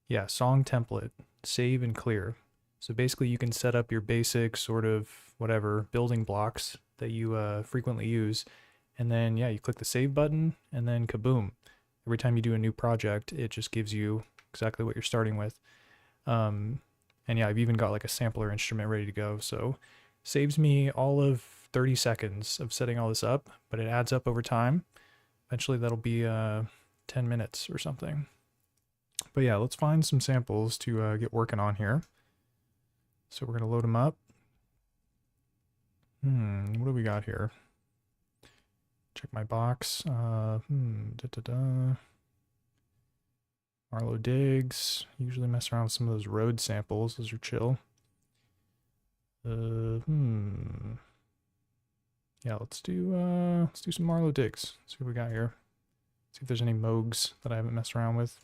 Yeah, song template, save and clear. So basically you can set up your basic sort of whatever building blocks that you frequently use. And then, yeah, you click the save button and then kaboom. Every time you do a new project, it just gives you exactly what you're starting with. And yeah, I've even got like a sampler instrument ready to go. So saves me all of 30 seconds of setting all this up, but it adds up over time. Eventually that'll be 10 minutes or something. But yeah, let's find some samples to get working on here. So we're going to load them up. What do we got here? Check my box. Marlow Diggs. Usually mess around with some of those road samples. Those are chill. Yeah, let's do some Marlow Diggs. See what we got here. See if there's any Moogs that I haven't messed around with.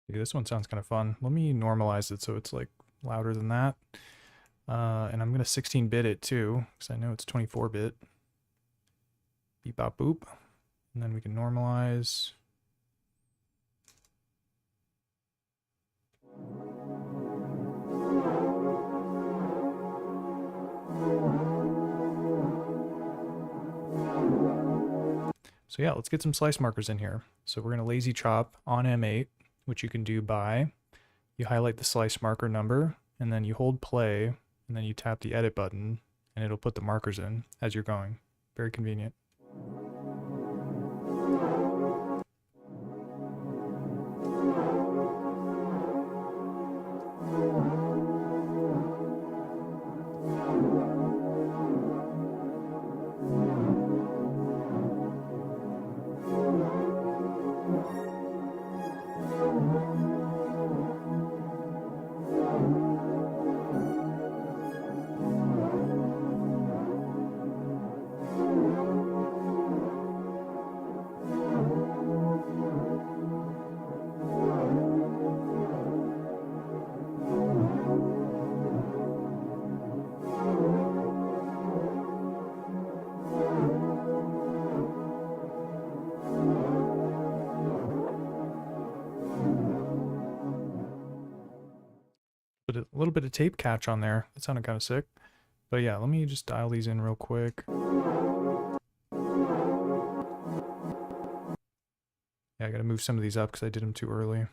Yeah, this one sounds kind of fun. Let me normalize it so it's like louder than that. And I'm going to 16-bit it too, because I know it's 24-bit. Beep bop boop. And then we can normalize. So yeah, let's get some slice markers in here. So we're going to lazy chop on M8, which you can do by, you highlight the slice marker number, and then you hold play, and then you tap the edit button, and it'll put the markers in as you're going. Very convenient. Put a little bit of tape catch on there. That sounded kind of sick. But yeah, let me just dial these in real quick. Yeah, I gotta move some of these up because I did them too early.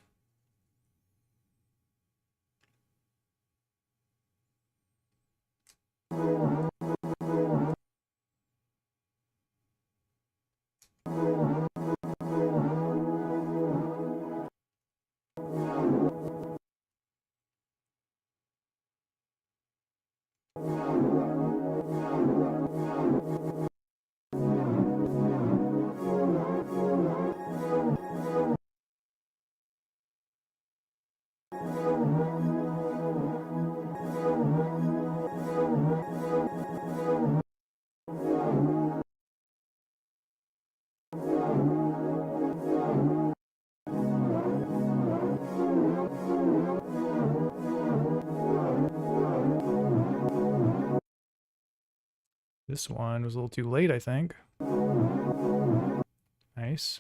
This one was a little too late, I think. Nice.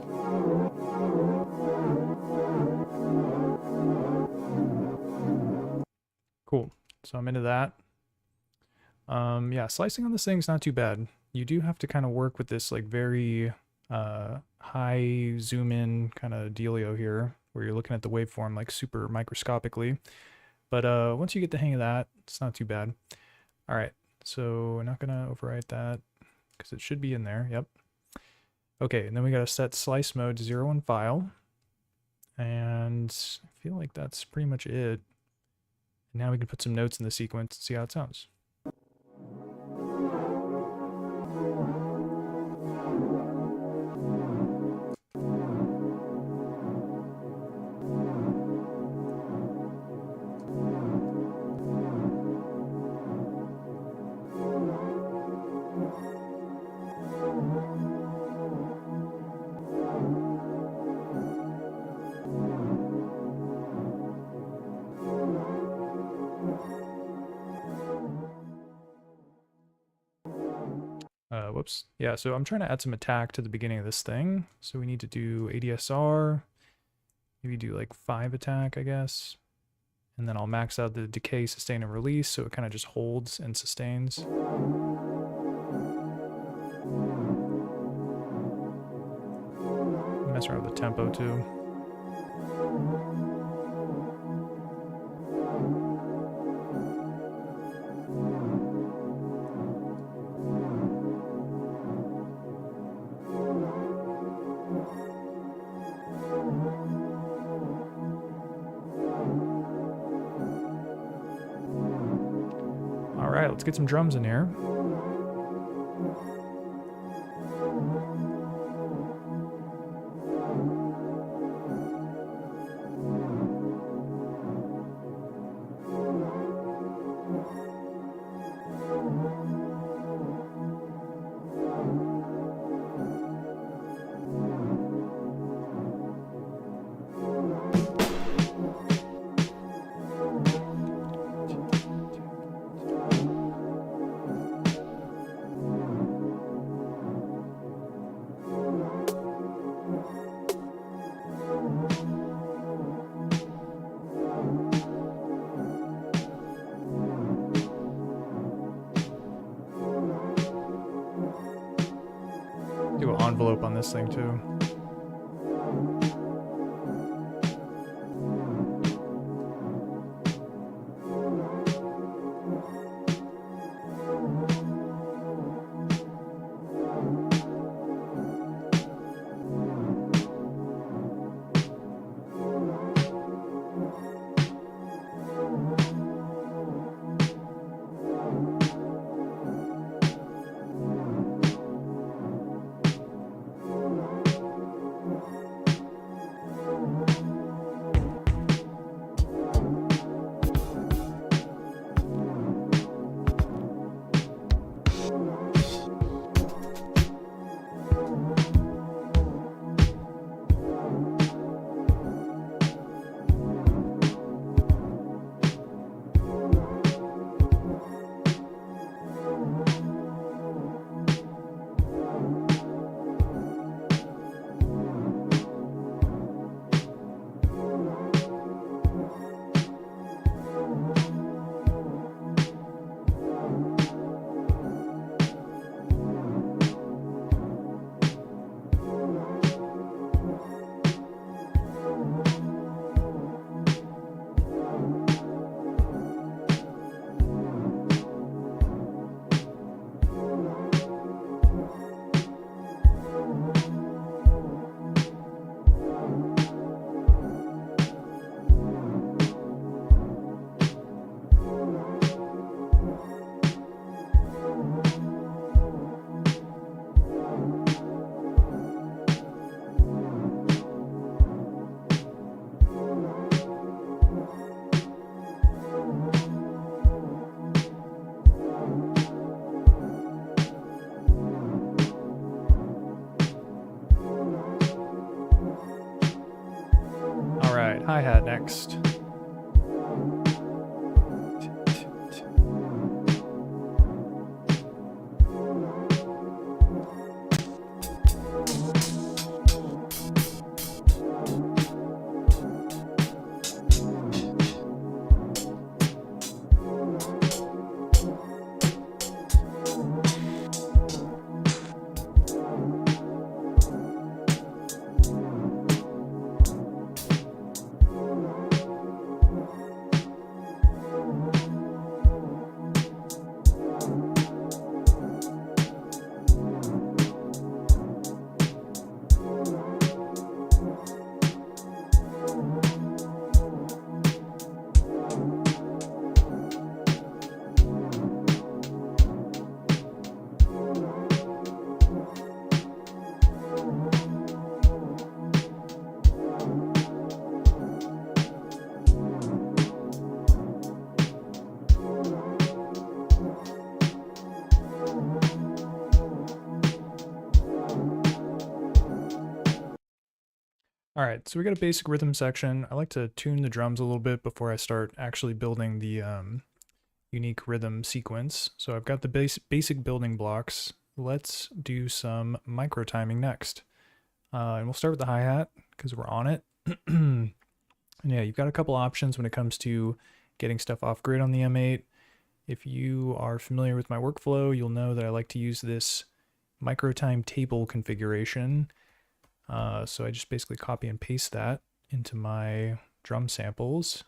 Cool. So I'm into that. Yeah, slicing on this thing's not too bad. You do have to kind of work with this like very high zoom in kind of dealio here, where you're looking at the waveform like super microscopically. But once you get the hang of that, it's not too bad. All right, so we're not gonna overwrite that because it should be in there. Yep. Okay, and then we gotta set slice mode to 0 1 file. And I feel like that's pretty much it. Now we can put some notes in the sequence and see how it sounds. Whoops. Yeah, so I'm trying to add some attack to the beginning of this thing. So we need to do ADSR, maybe do like 5 attack, I guess. And then I'll max out the decay, sustain, and release, so it kind of just holds and sustains. Mess around with the tempo too. Alright, let's get some drums in here. Do an envelope on this thing too. Alright, hi-hat next. All right, so we got a basic rhythm section. I like to tune the drums a little bit before I start actually building the unique rhythm sequence. So I've got the basic building blocks. Let's do some micro timing next. And we'll start with the hi-hat because we're on it. And yeah, you've got a couple options when it comes to getting stuff off grid on the M8. If you are familiar with my workflow, you'll know that I like to use this microtime table configuration. So I just basically copy and paste that into my drum samples.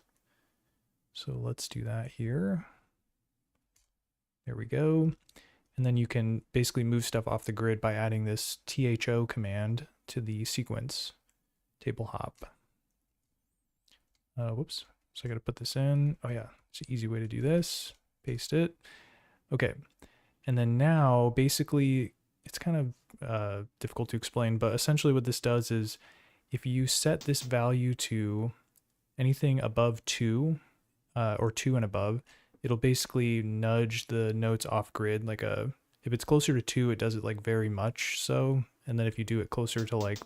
So let's do that here. There we go. And then you can basically move stuff off the grid by adding this THO command to the sequence table hop. Whoops. So I got to put this in. Oh yeah, it's an easy way to do this. Paste it. Okay. And then now basically it's kind of difficult to explain, but essentially what this does is if you set this value to anything above 2 or 2 and above, it'll basically nudge the notes off grid. Like if it's closer to 2, it does it like very much so. And then if you do it closer to like,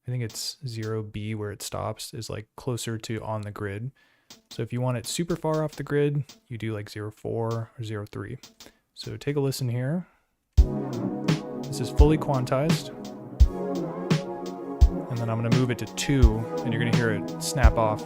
I think it's 0B where it stops, is like closer to on the grid. So if you want it super far off the grid, you do like 0.4 or 0.3. So take a listen here. This is fully quantized. And then I'm going to move it to 2, and you're going to hear it snap off.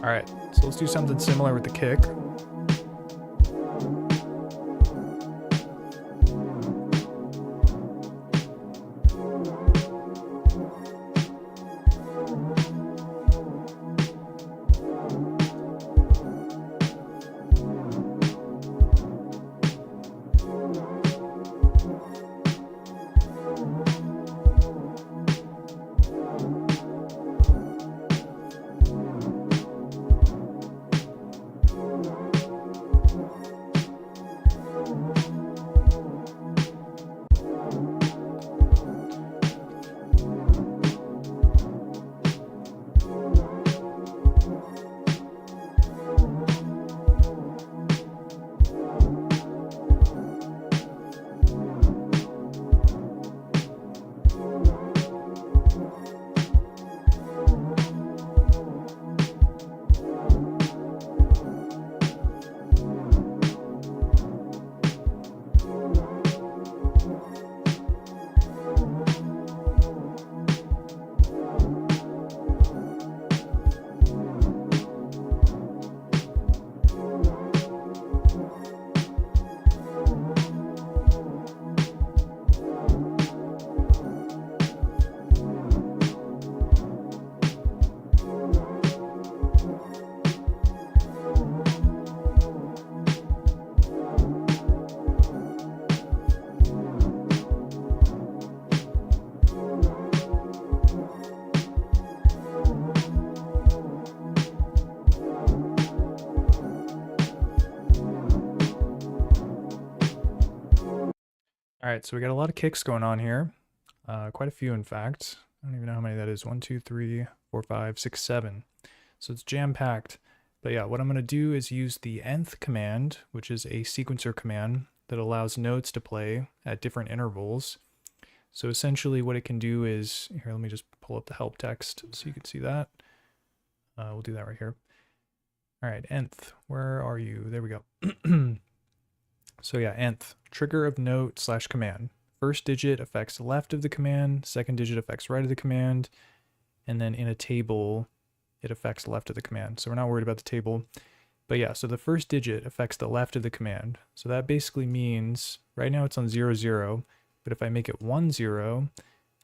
All right, so let's do something similar with the kick. All right, so we got a lot of kicks going on here. Quite a few, in fact. I don't even know how many that is. 1, 2, 3, 4, 5, 6, 7. So it's jam-packed. But yeah, what I'm going to do is use the nth command, which is a sequencer command that allows notes to play at different intervals. So essentially what it can do is, here, let me just pull up the help text so you can see that. We'll do that right here. All right, nth, where are you? There we go. So yeah, nth, trigger of note / command. First digit affects left of the command, second digit affects right of the command, and then in a table, it affects left of the command. So we're not worried about the table. But yeah, so the first digit affects the left of the command. So that basically means, right now it's on 0, 0, but if I make it 1, 0,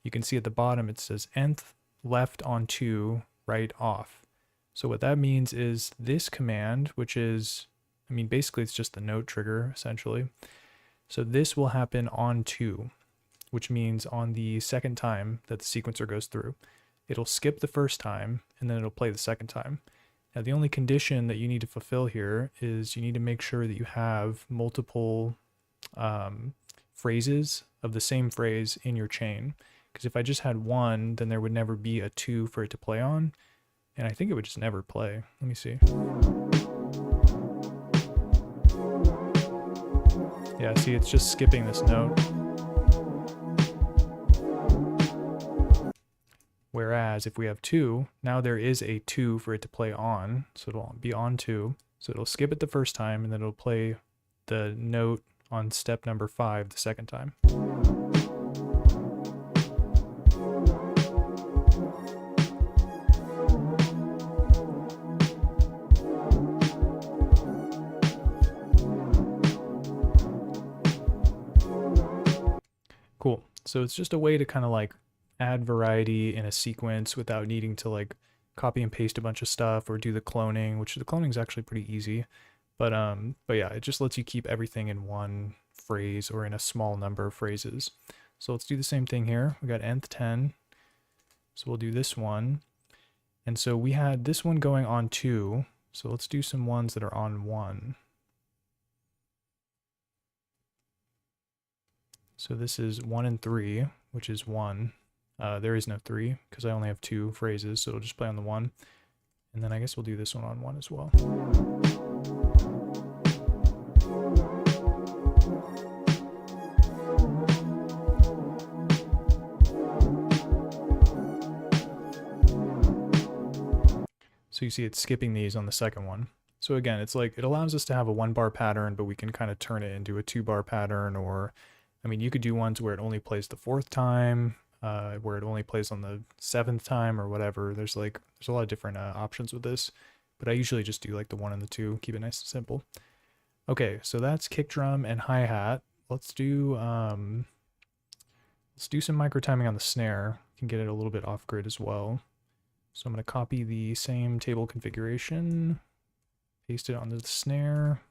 you can see at the bottom it says nth left on 2, right off. So what that means is this command, which is, I mean, basically it's just the note trigger essentially. So this will happen on 2, which means on the second time that the sequencer goes through, it'll skip the first time and then it'll play the second time. Now the only condition that you need to fulfill here is you need to make sure that you have multiple phrases of the same phrase in your chain. Because if I just had 1, then there would never be a 2 for it to play on. And I think it would just never play. Let me see. Yeah, see, it's just skipping this note. Whereas if we have 2, now there is a 2 for it to play on. So it'll be on 2. So it'll skip it the first time and then it'll play the note on step number 5 the second time. Cool. So it's just a way to kind of like add variety in a sequence without needing to like copy and paste a bunch of stuff or do the cloning, which the cloning is actually pretty easy. But yeah, it just lets you keep everything in one phrase or in a small number of phrases. So let's do the same thing here. We got nth 10. So we'll do this one. And so we had this one going on 2. So let's do some ones that are on 1. So this is 1 and 3, which is 1. There is no 3 because I only have 2 phrases, so it'll just play on the 1. And then I guess we'll do this one on 1 as well. So you see it's skipping these on the second one. So again, it's like it allows us to have a 1-bar pattern, but we can kind of turn it into a 2-bar pattern, or I mean, you could do ones where it only plays the 4th time, where it only plays on the 7th time or whatever. There's a lot of different options with this, but I usually just do like the 1 and the 2, keep it nice and simple. Okay, so that's kick drum and hi-hat. Let's do some micro timing on the snare. You can get it a little bit off grid as well. So I'm going to copy the same table configuration, paste it onto the snare.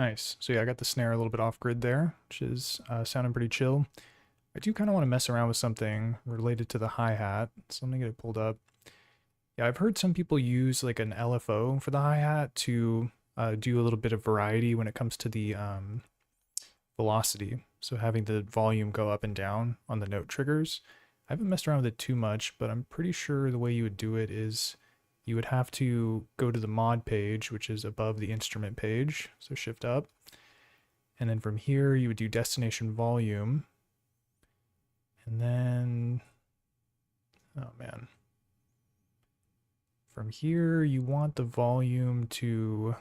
Nice. So yeah, I got the snare a little bit off grid there, which is sounding pretty chill. I do kind of want to mess around with something related to the hi-hat, so let me get it pulled up. Yeah, I've heard some people use like an LFO for the hi-hat to do a little bit of variety when it comes to the velocity. So having the volume go up and down on the note triggers. I haven't messed around with it too much, but I'm pretty sure the way you would do it is you would have to go to the mod page, which is above the instrument page. So shift up. And then from here, you would do destination volume. And then, oh man. From here, you want the volume to,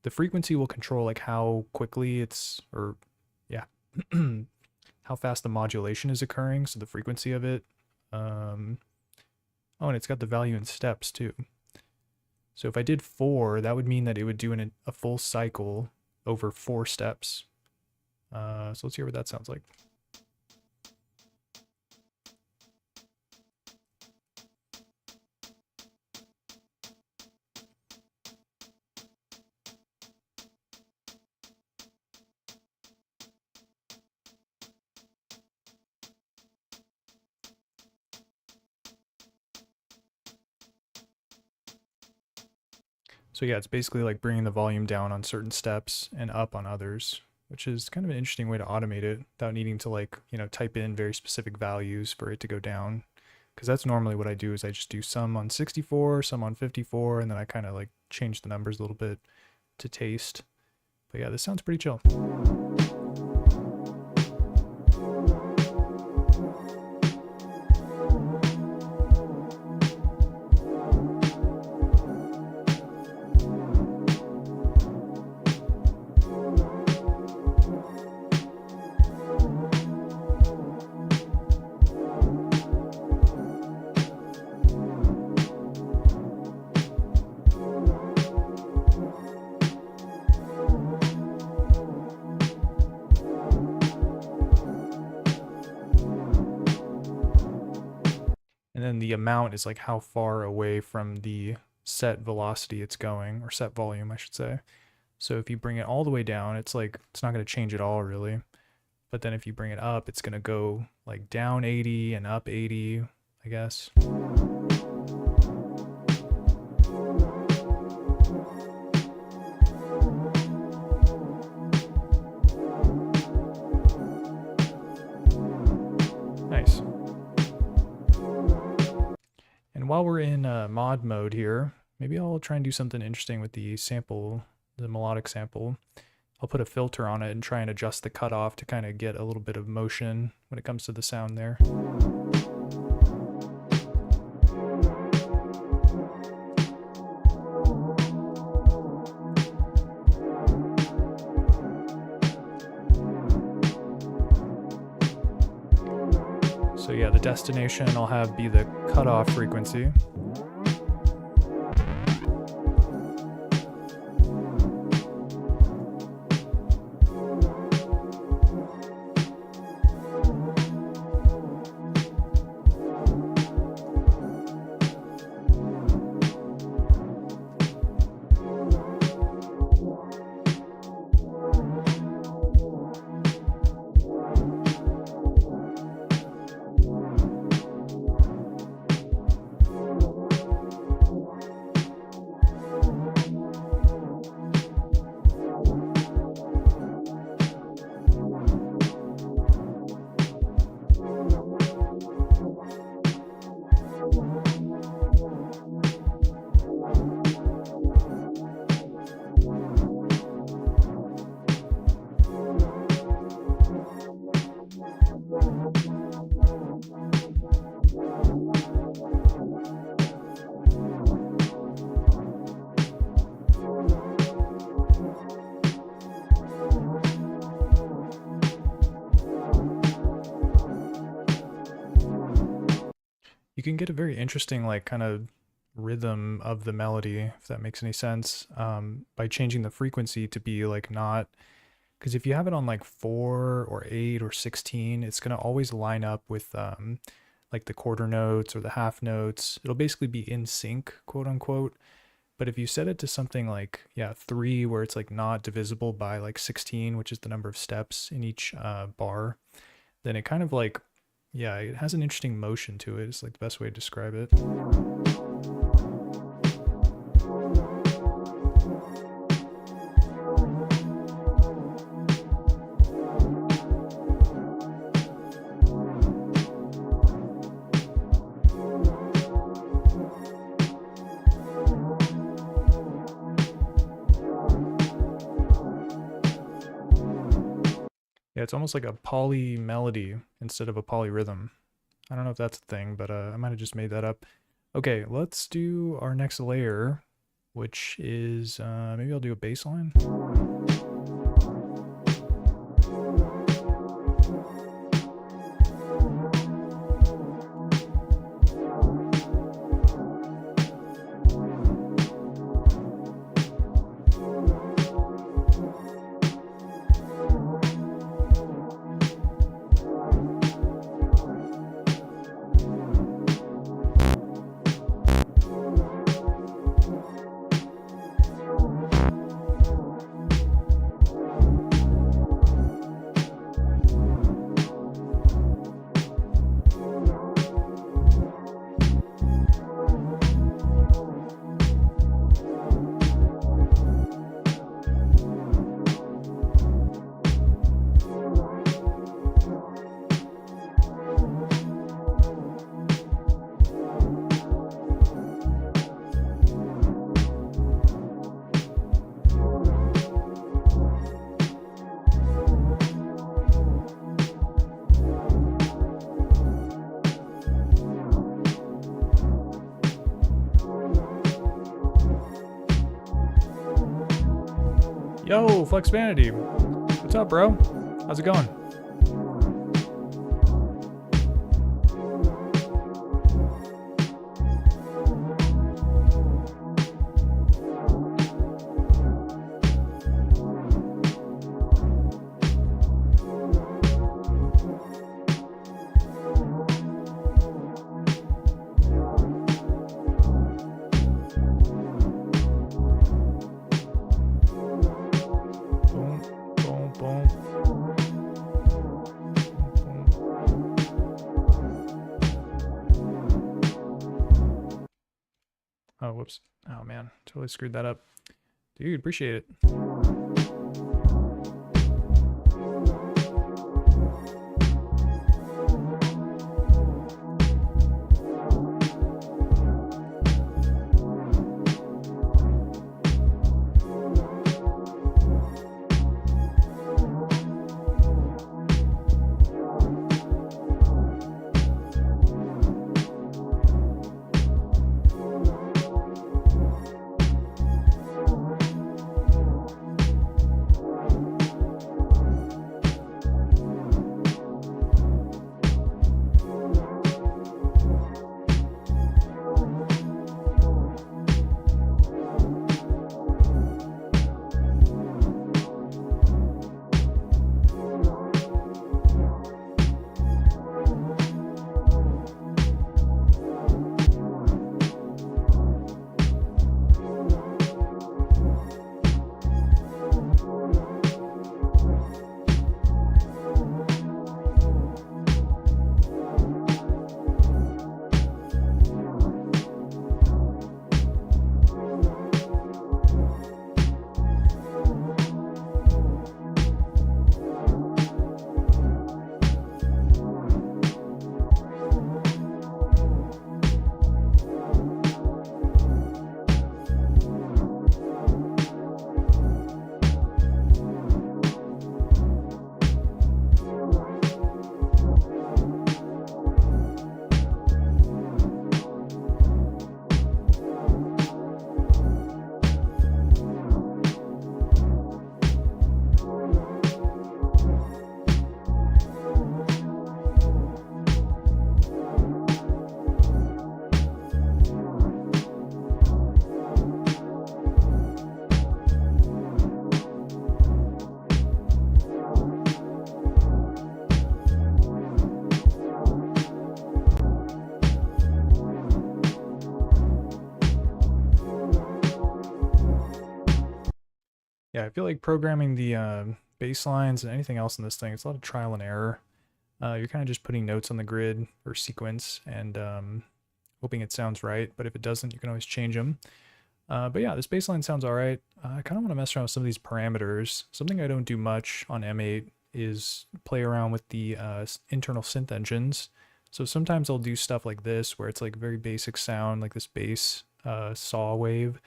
the frequency will control like how quickly it's, or yeah, how fast the modulation is occurring. So the frequency of it. Oh, and it's got the value in steps too. So if I did 4, that would mean that it would do a full cycle over 4 steps. So let's hear what that sounds like. So yeah, it's basically like bringing the volume down on certain steps and up on others, which is kind of an interesting way to automate it without needing to like, you know, type in very specific values for it to go down, because that's normally what I do is I just do some on 64, some on 54, and then I kind of like change the numbers a little bit to taste. But yeah, this sounds pretty chill. And then the amount is like how far away from the set velocity it's going, or set volume, I should say. So if you bring it all the way down, it's like, it's not going to change at all really. But then if you bring it up, it's going to go like down 80 and up 80, I guess. Nice. And while we're in mod mode here, maybe I'll try and do something interesting with the sample, the melodic sample. I'll put a filter on it and try and adjust the cutoff to kind of get a little bit of motion when it comes to the sound there. So yeah, the destination I'll have be the cutoff frequency. You can get a very interesting like kind of rhythm of the melody, if that makes any sense, by changing the frequency to be like not, because if you have it on like 4 or 8 or 16, it's going to always line up with like the quarter notes or the half notes. It'll basically be in sync, quote unquote. But if you set it to something like, yeah, 3, where it's like not divisible by like 16, which is the number of steps in each bar, then it kind of like, yeah, it has an interesting motion to it. It's like the best way to describe it. Yeah, it's almost like a poly melody instead of a polyrhythm. I don't know if that's a thing, but I might have just made that up. Okay, let's do our next layer, which is, maybe I'll do a bass line. Yo, Flex Vanity. What's up, bro? How's it going? Oh, whoops. Oh, man. Totally screwed that up. Dude, appreciate it. Yeah, I feel like programming the bass lines and anything else in this thing, it's a lot of trial and error. You're kind of just putting notes on the grid or sequence and hoping it sounds right, but if it doesn't, you can always change them. But yeah, this bass line sounds all right. I kind of want to mess around with some of these parameters. Something I don't do much on M8 is play around with the internal synth engines. So sometimes I'll do stuff like this, where it's like very basic sound, like this bass saw wave.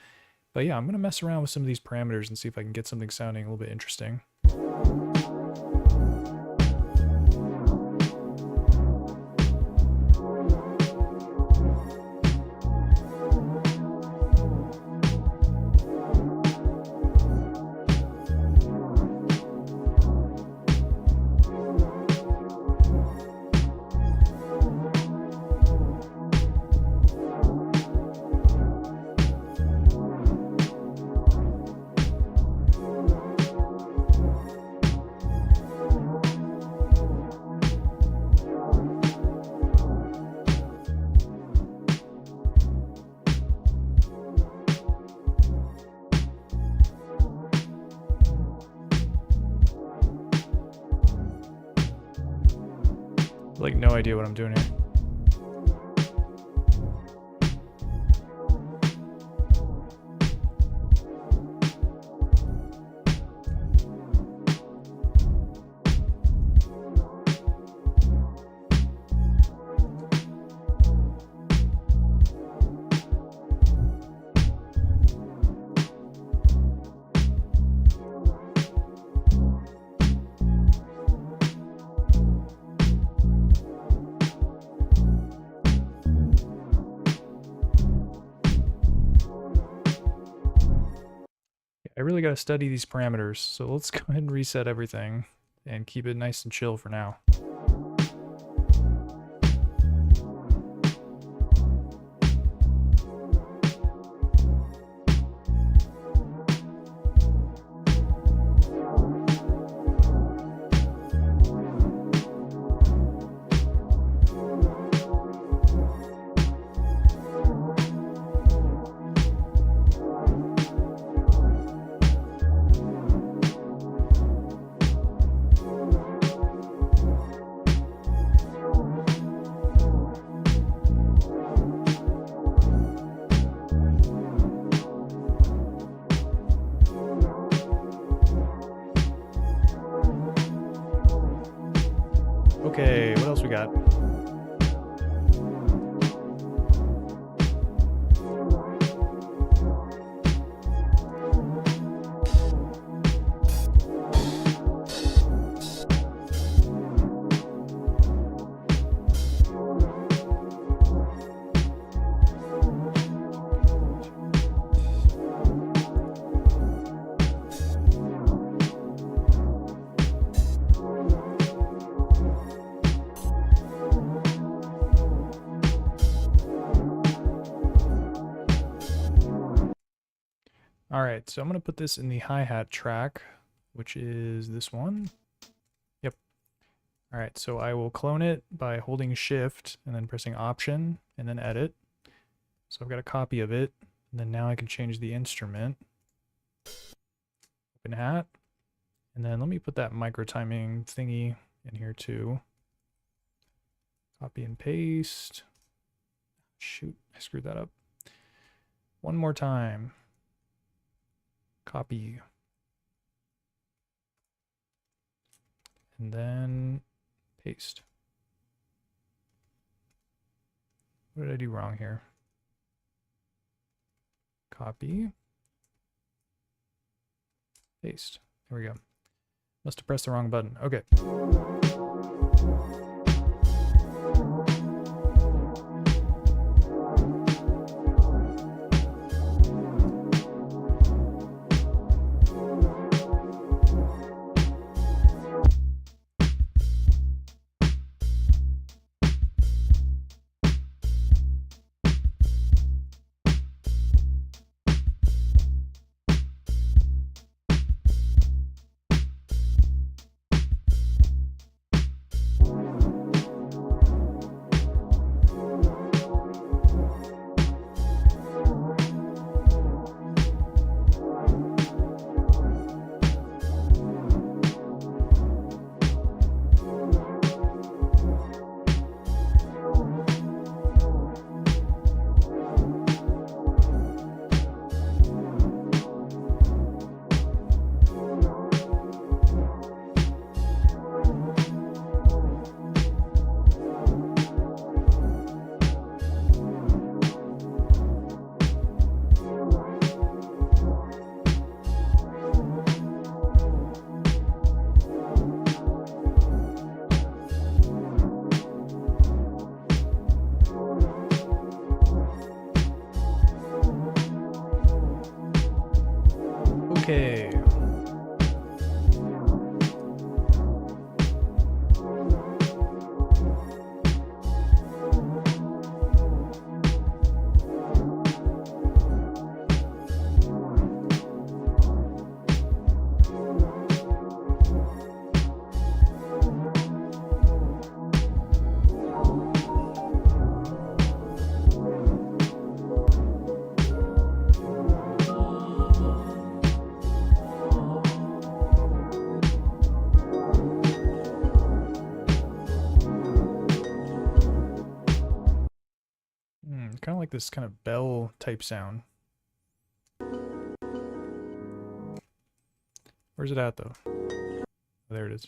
But yeah, I'm going to mess around with some of these parameters and see if I can get something sounding a little bit interesting. Like, no idea what I'm doing here. I really got to study these parameters, so let's go ahead and reset everything and keep it nice and chill for now. Okay, what else we got? All right, so I'm going to put this in the hi-hat track, which is this one. Yep. All right, so I will clone it by holding shift and then pressing option and then edit. So I've got a copy of it, and then now I can change the instrument. Open hat. And then let me put that micro timing thingy in here too. Copy and paste. Shoot, I screwed that up. One more time. Copy. And then paste. What did I do wrong here? Copy. Paste. There we go. Must have pressed the wrong button. Okay. Okay. Kind of like this kind of bell type sound. Where's it at though? Oh, there it is.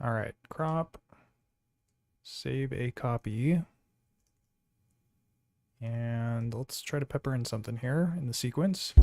All right, crop, save a copy. And let's try to pepper in something here in the sequence.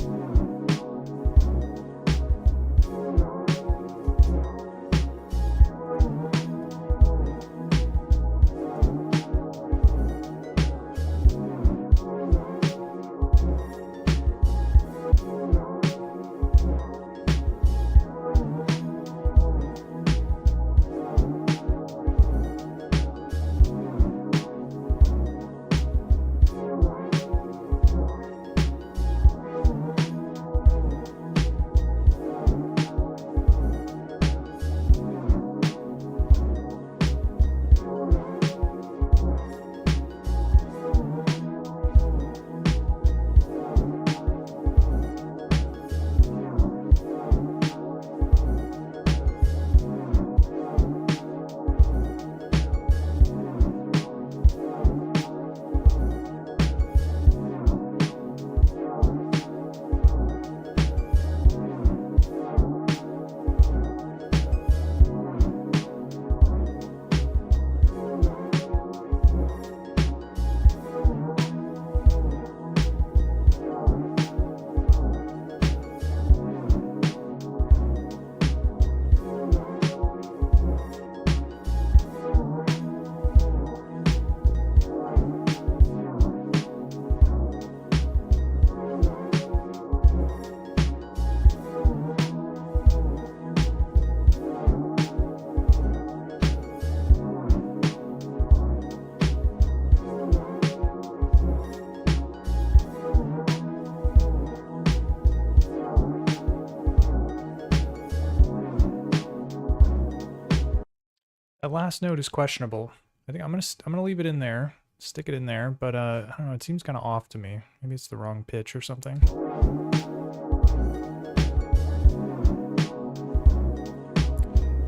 That last note is questionable. I think I'm gonna leave it in there, stick it in there, but I don't know, it seems kind of off to me. Maybe it's the wrong pitch or something.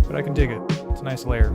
But I can dig it. It's a nice layer.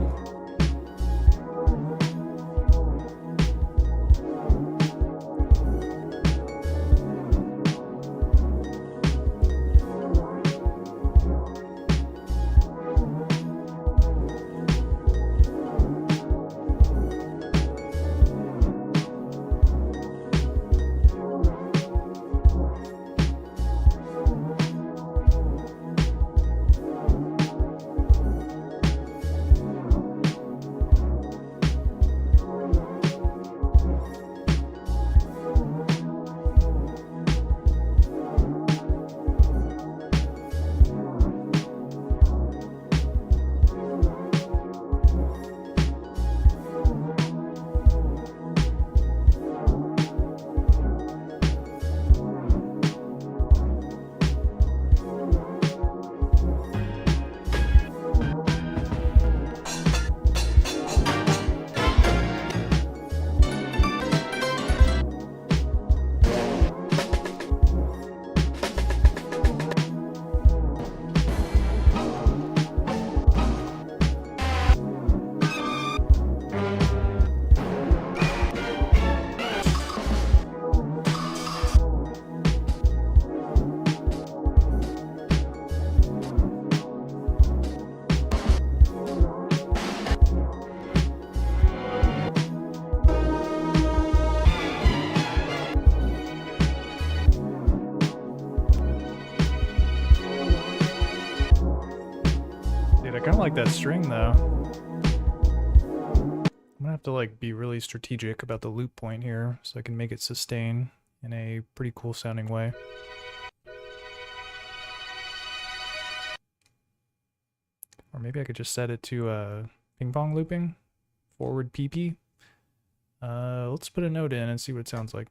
I kind of like that string though. I'm gonna have to like be really strategic about the loop point here so I can make it sustain in a pretty cool sounding way. Or maybe I could just set it to ping pong looping, forward PP. Let's put a note in and see what it sounds like.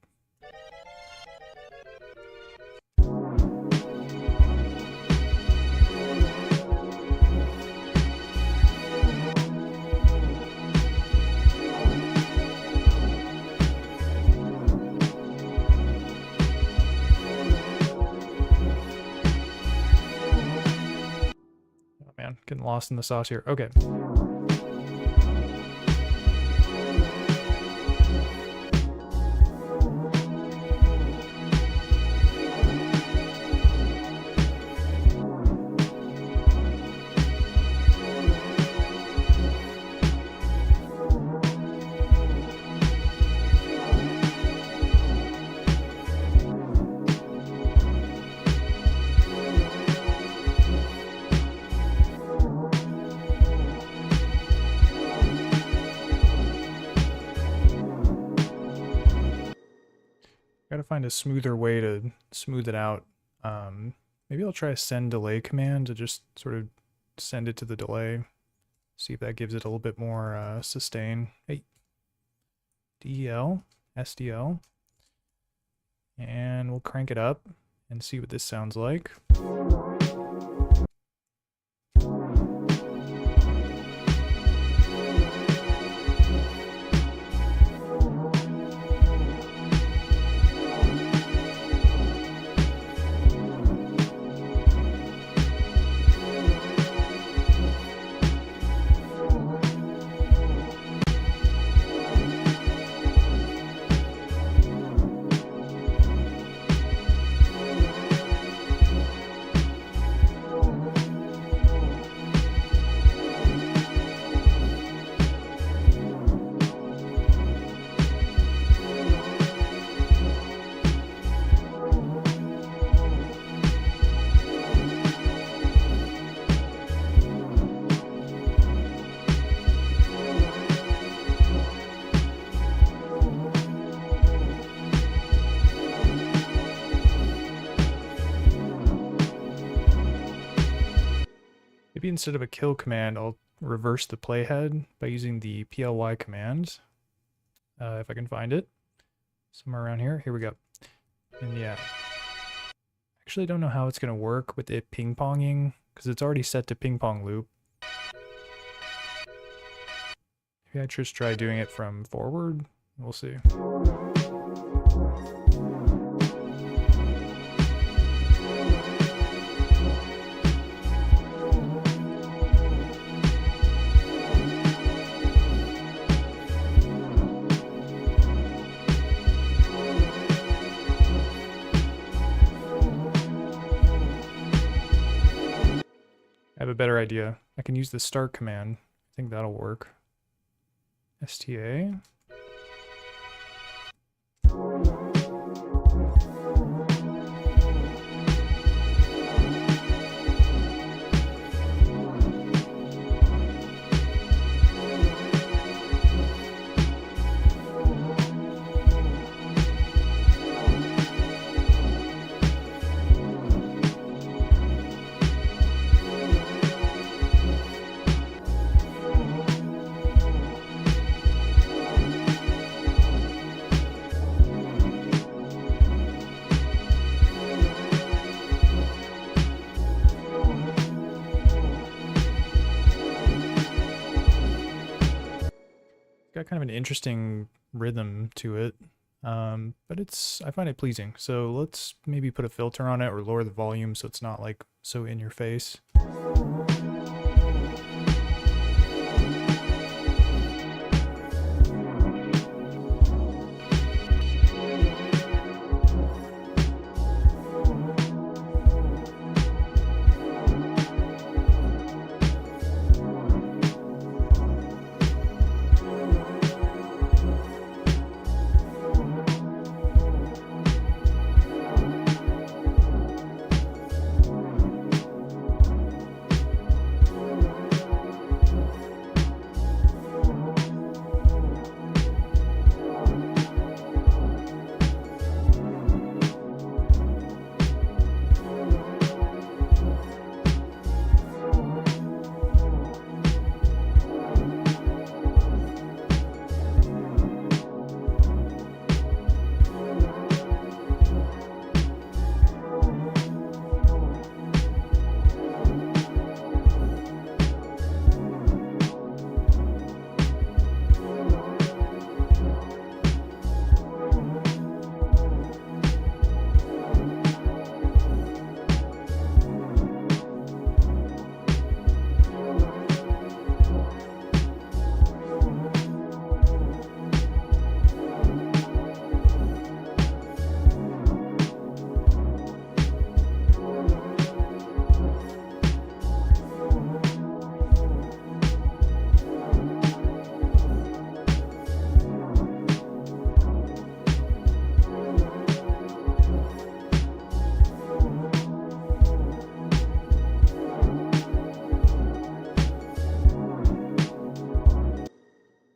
Man, getting lost in the sauce here. Okay. Gotta find a smoother way to smooth it out. Maybe I'll try a send delay command to just sort of send it to the delay. See if that gives it a little bit more sustain. Hey, DEL, SDL. And we'll crank it up and see what this sounds like. Maybe instead of a kill command, I'll reverse the playhead by using the ply command. If I can find it. Somewhere around here. Here we go. And yeah. Actually, I don't know how it's going to work with it ping-ponging, because it's already set to ping-pong loop. Maybe I just try doing it from forward. We'll see. I have a better idea. I can use the start command. I think that'll work. STA. Got kind of an interesting rhythm to it, but I find it pleasing. So let's maybe put a filter on it or lower the volume so it's not like so in your face.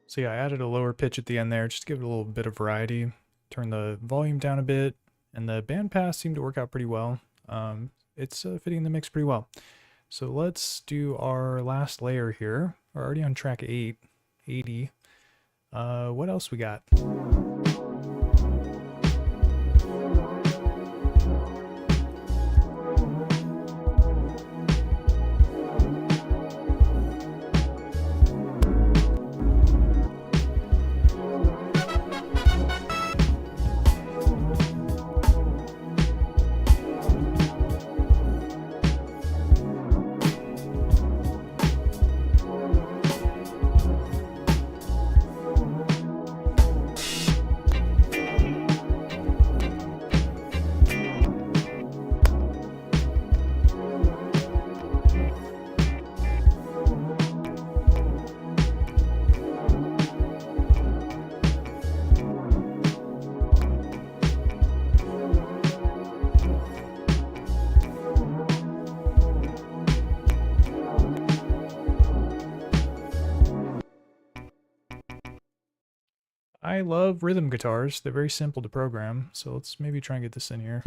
So yeah, I added a lower pitch at the end there just to give it a little bit of variety. Turn the volume down a bit, and the bandpass seemed to work out pretty well. It's fitting the mix pretty well. So let's do our last layer here. We're already on track 80. What else we got? I love rhythm guitars. They're very simple to program, so let's maybe try and get this in here.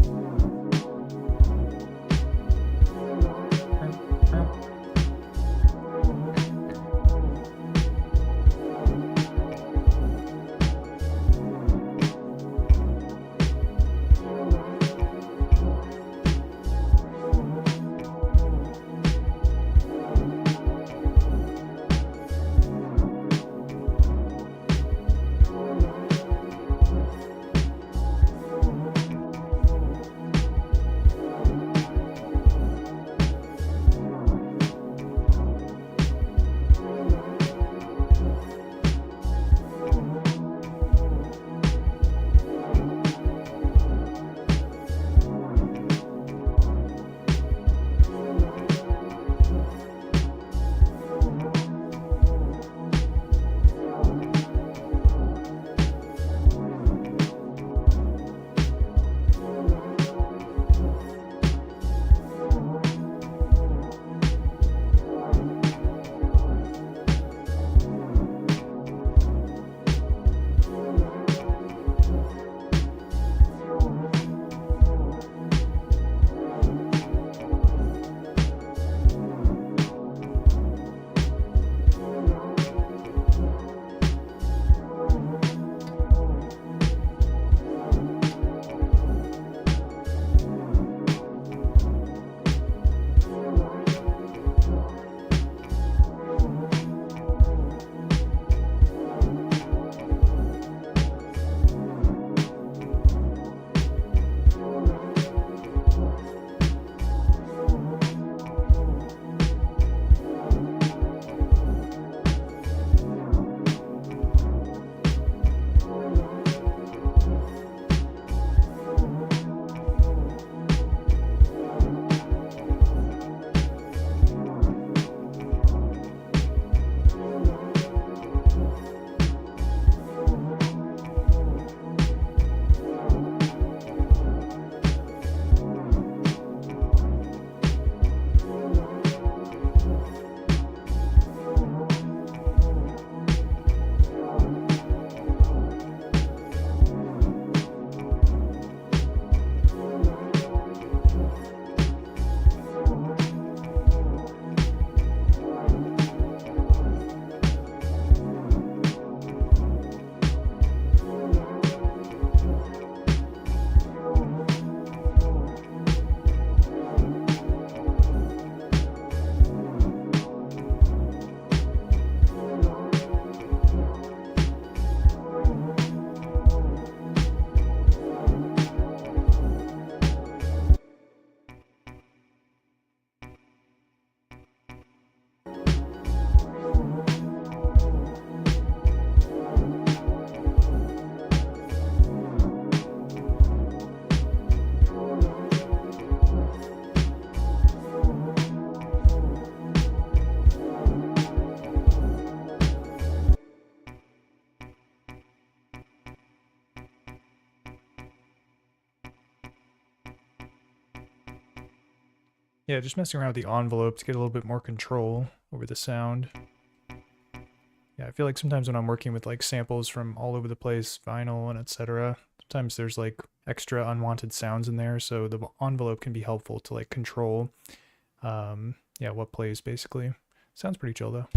Yeah, just messing around with the envelope to get a little bit more control over the sound. Yeah, I feel like sometimes when I'm working with like samples from all over the place, vinyl and etc., sometimes there's like extra unwanted sounds in there, so the envelope can be helpful to like control yeah, what plays basically. Sounds pretty chill though.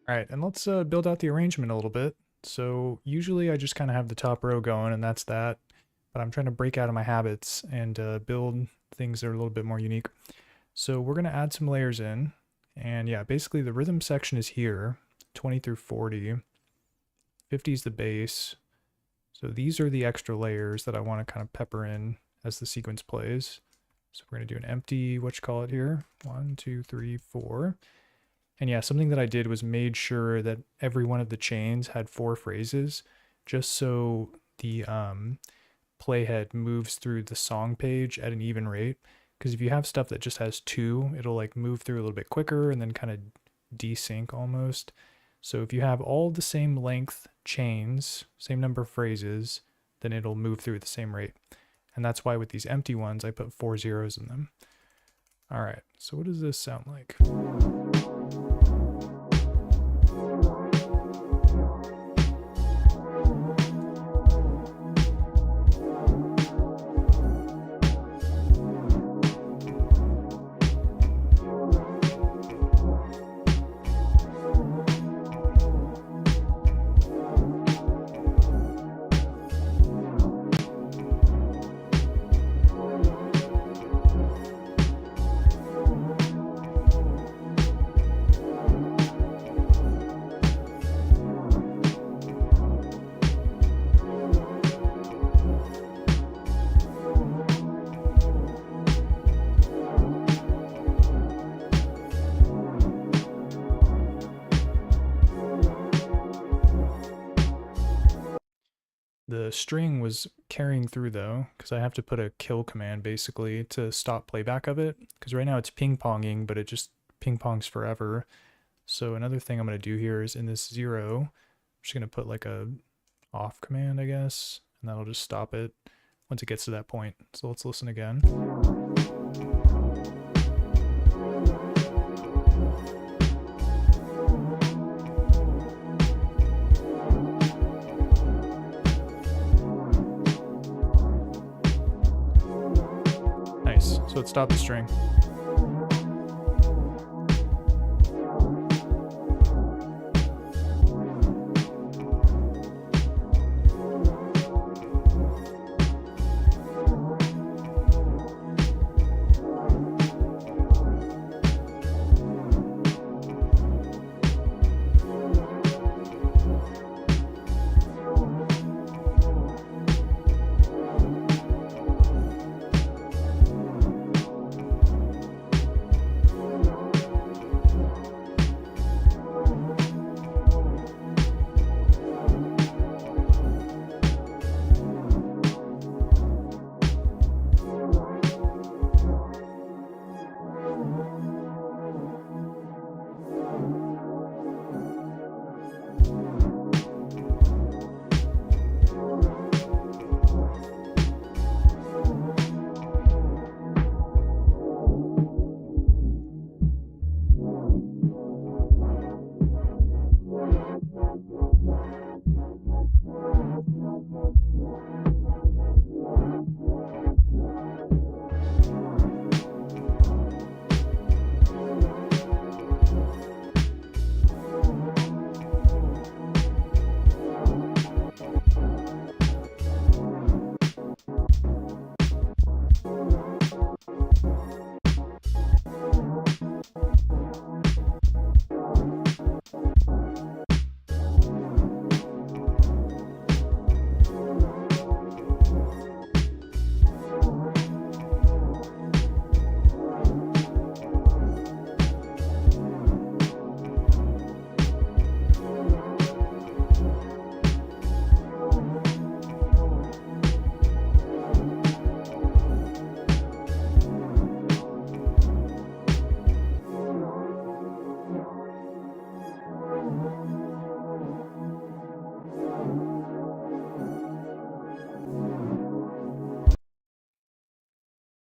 All right, and let's build out the arrangement a little bit. So usually I just kind of have the top row going and that's that, but I'm trying to break out of my habits and build things that are a little bit more unique. So we're gonna add some layers in, and yeah, basically the rhythm section is here, 20 through 40, 50 is the bass. So these are the extra layers that I wanna kind of pepper in as the sequence plays. So we're gonna do an empty, what here, 1, 2, 3, 4. And yeah, something that I did was made sure that every one of the chains had 4 phrases, just so the playhead moves through the song page at an even rate. Because if you have stuff that just has 2, it'll like move through a little bit quicker and then kind of desync almost. So if you have all the same length chains, same number of phrases, then it'll move through at the same rate. And that's why with these empty ones, I put 4 zeros in them. All right, so what does this sound like? The string was carrying through though, because I have to put a kill command basically to stop playback of it, because right now it's ping-ponging, but it just ping-pongs forever. So another thing I'm going to do here is in this 0, I'm just going to put like a off command, I guess, and that'll just stop it once it gets to that point. So let's listen again. So it stopped the string.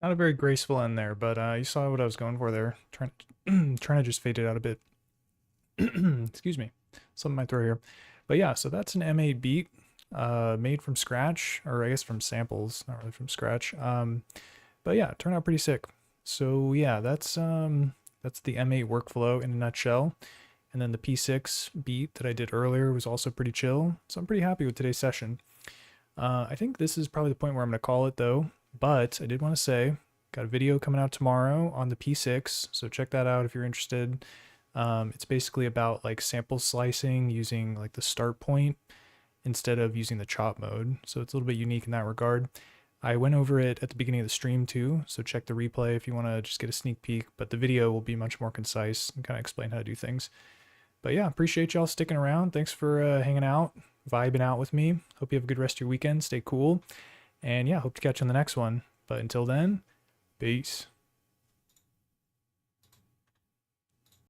Not a very graceful end there, but you saw what I was going for there. Trying, trying to just fade it out a bit. Excuse me, something in my throat here. But yeah, so that's an M8 beat, made from scratch, or I guess from samples, not really from scratch. But yeah, it turned out pretty sick. So yeah, that's the M8 workflow in a nutshell. And then the P6 beat that I did earlier was also pretty chill. So I'm pretty happy with today's session. I think this is probably the point where I'm going to call it though. But I did want to say, got a video coming out tomorrow on the P6. So check that out if you're interested. It's basically about like sample slicing using like the start point instead of using the chop mode. So it's a little bit unique in that regard. I went over it at the beginning of the stream too, so check the replay if you want to just get a sneak peek, but the video will be much more concise and kind of explain how to do things. But yeah, appreciate y'all sticking around. Thanks for hanging out, vibing out with me. Hope you have a good rest of your weekend. Stay cool. And yeah, hope to catch you on the next one. But until then, peace.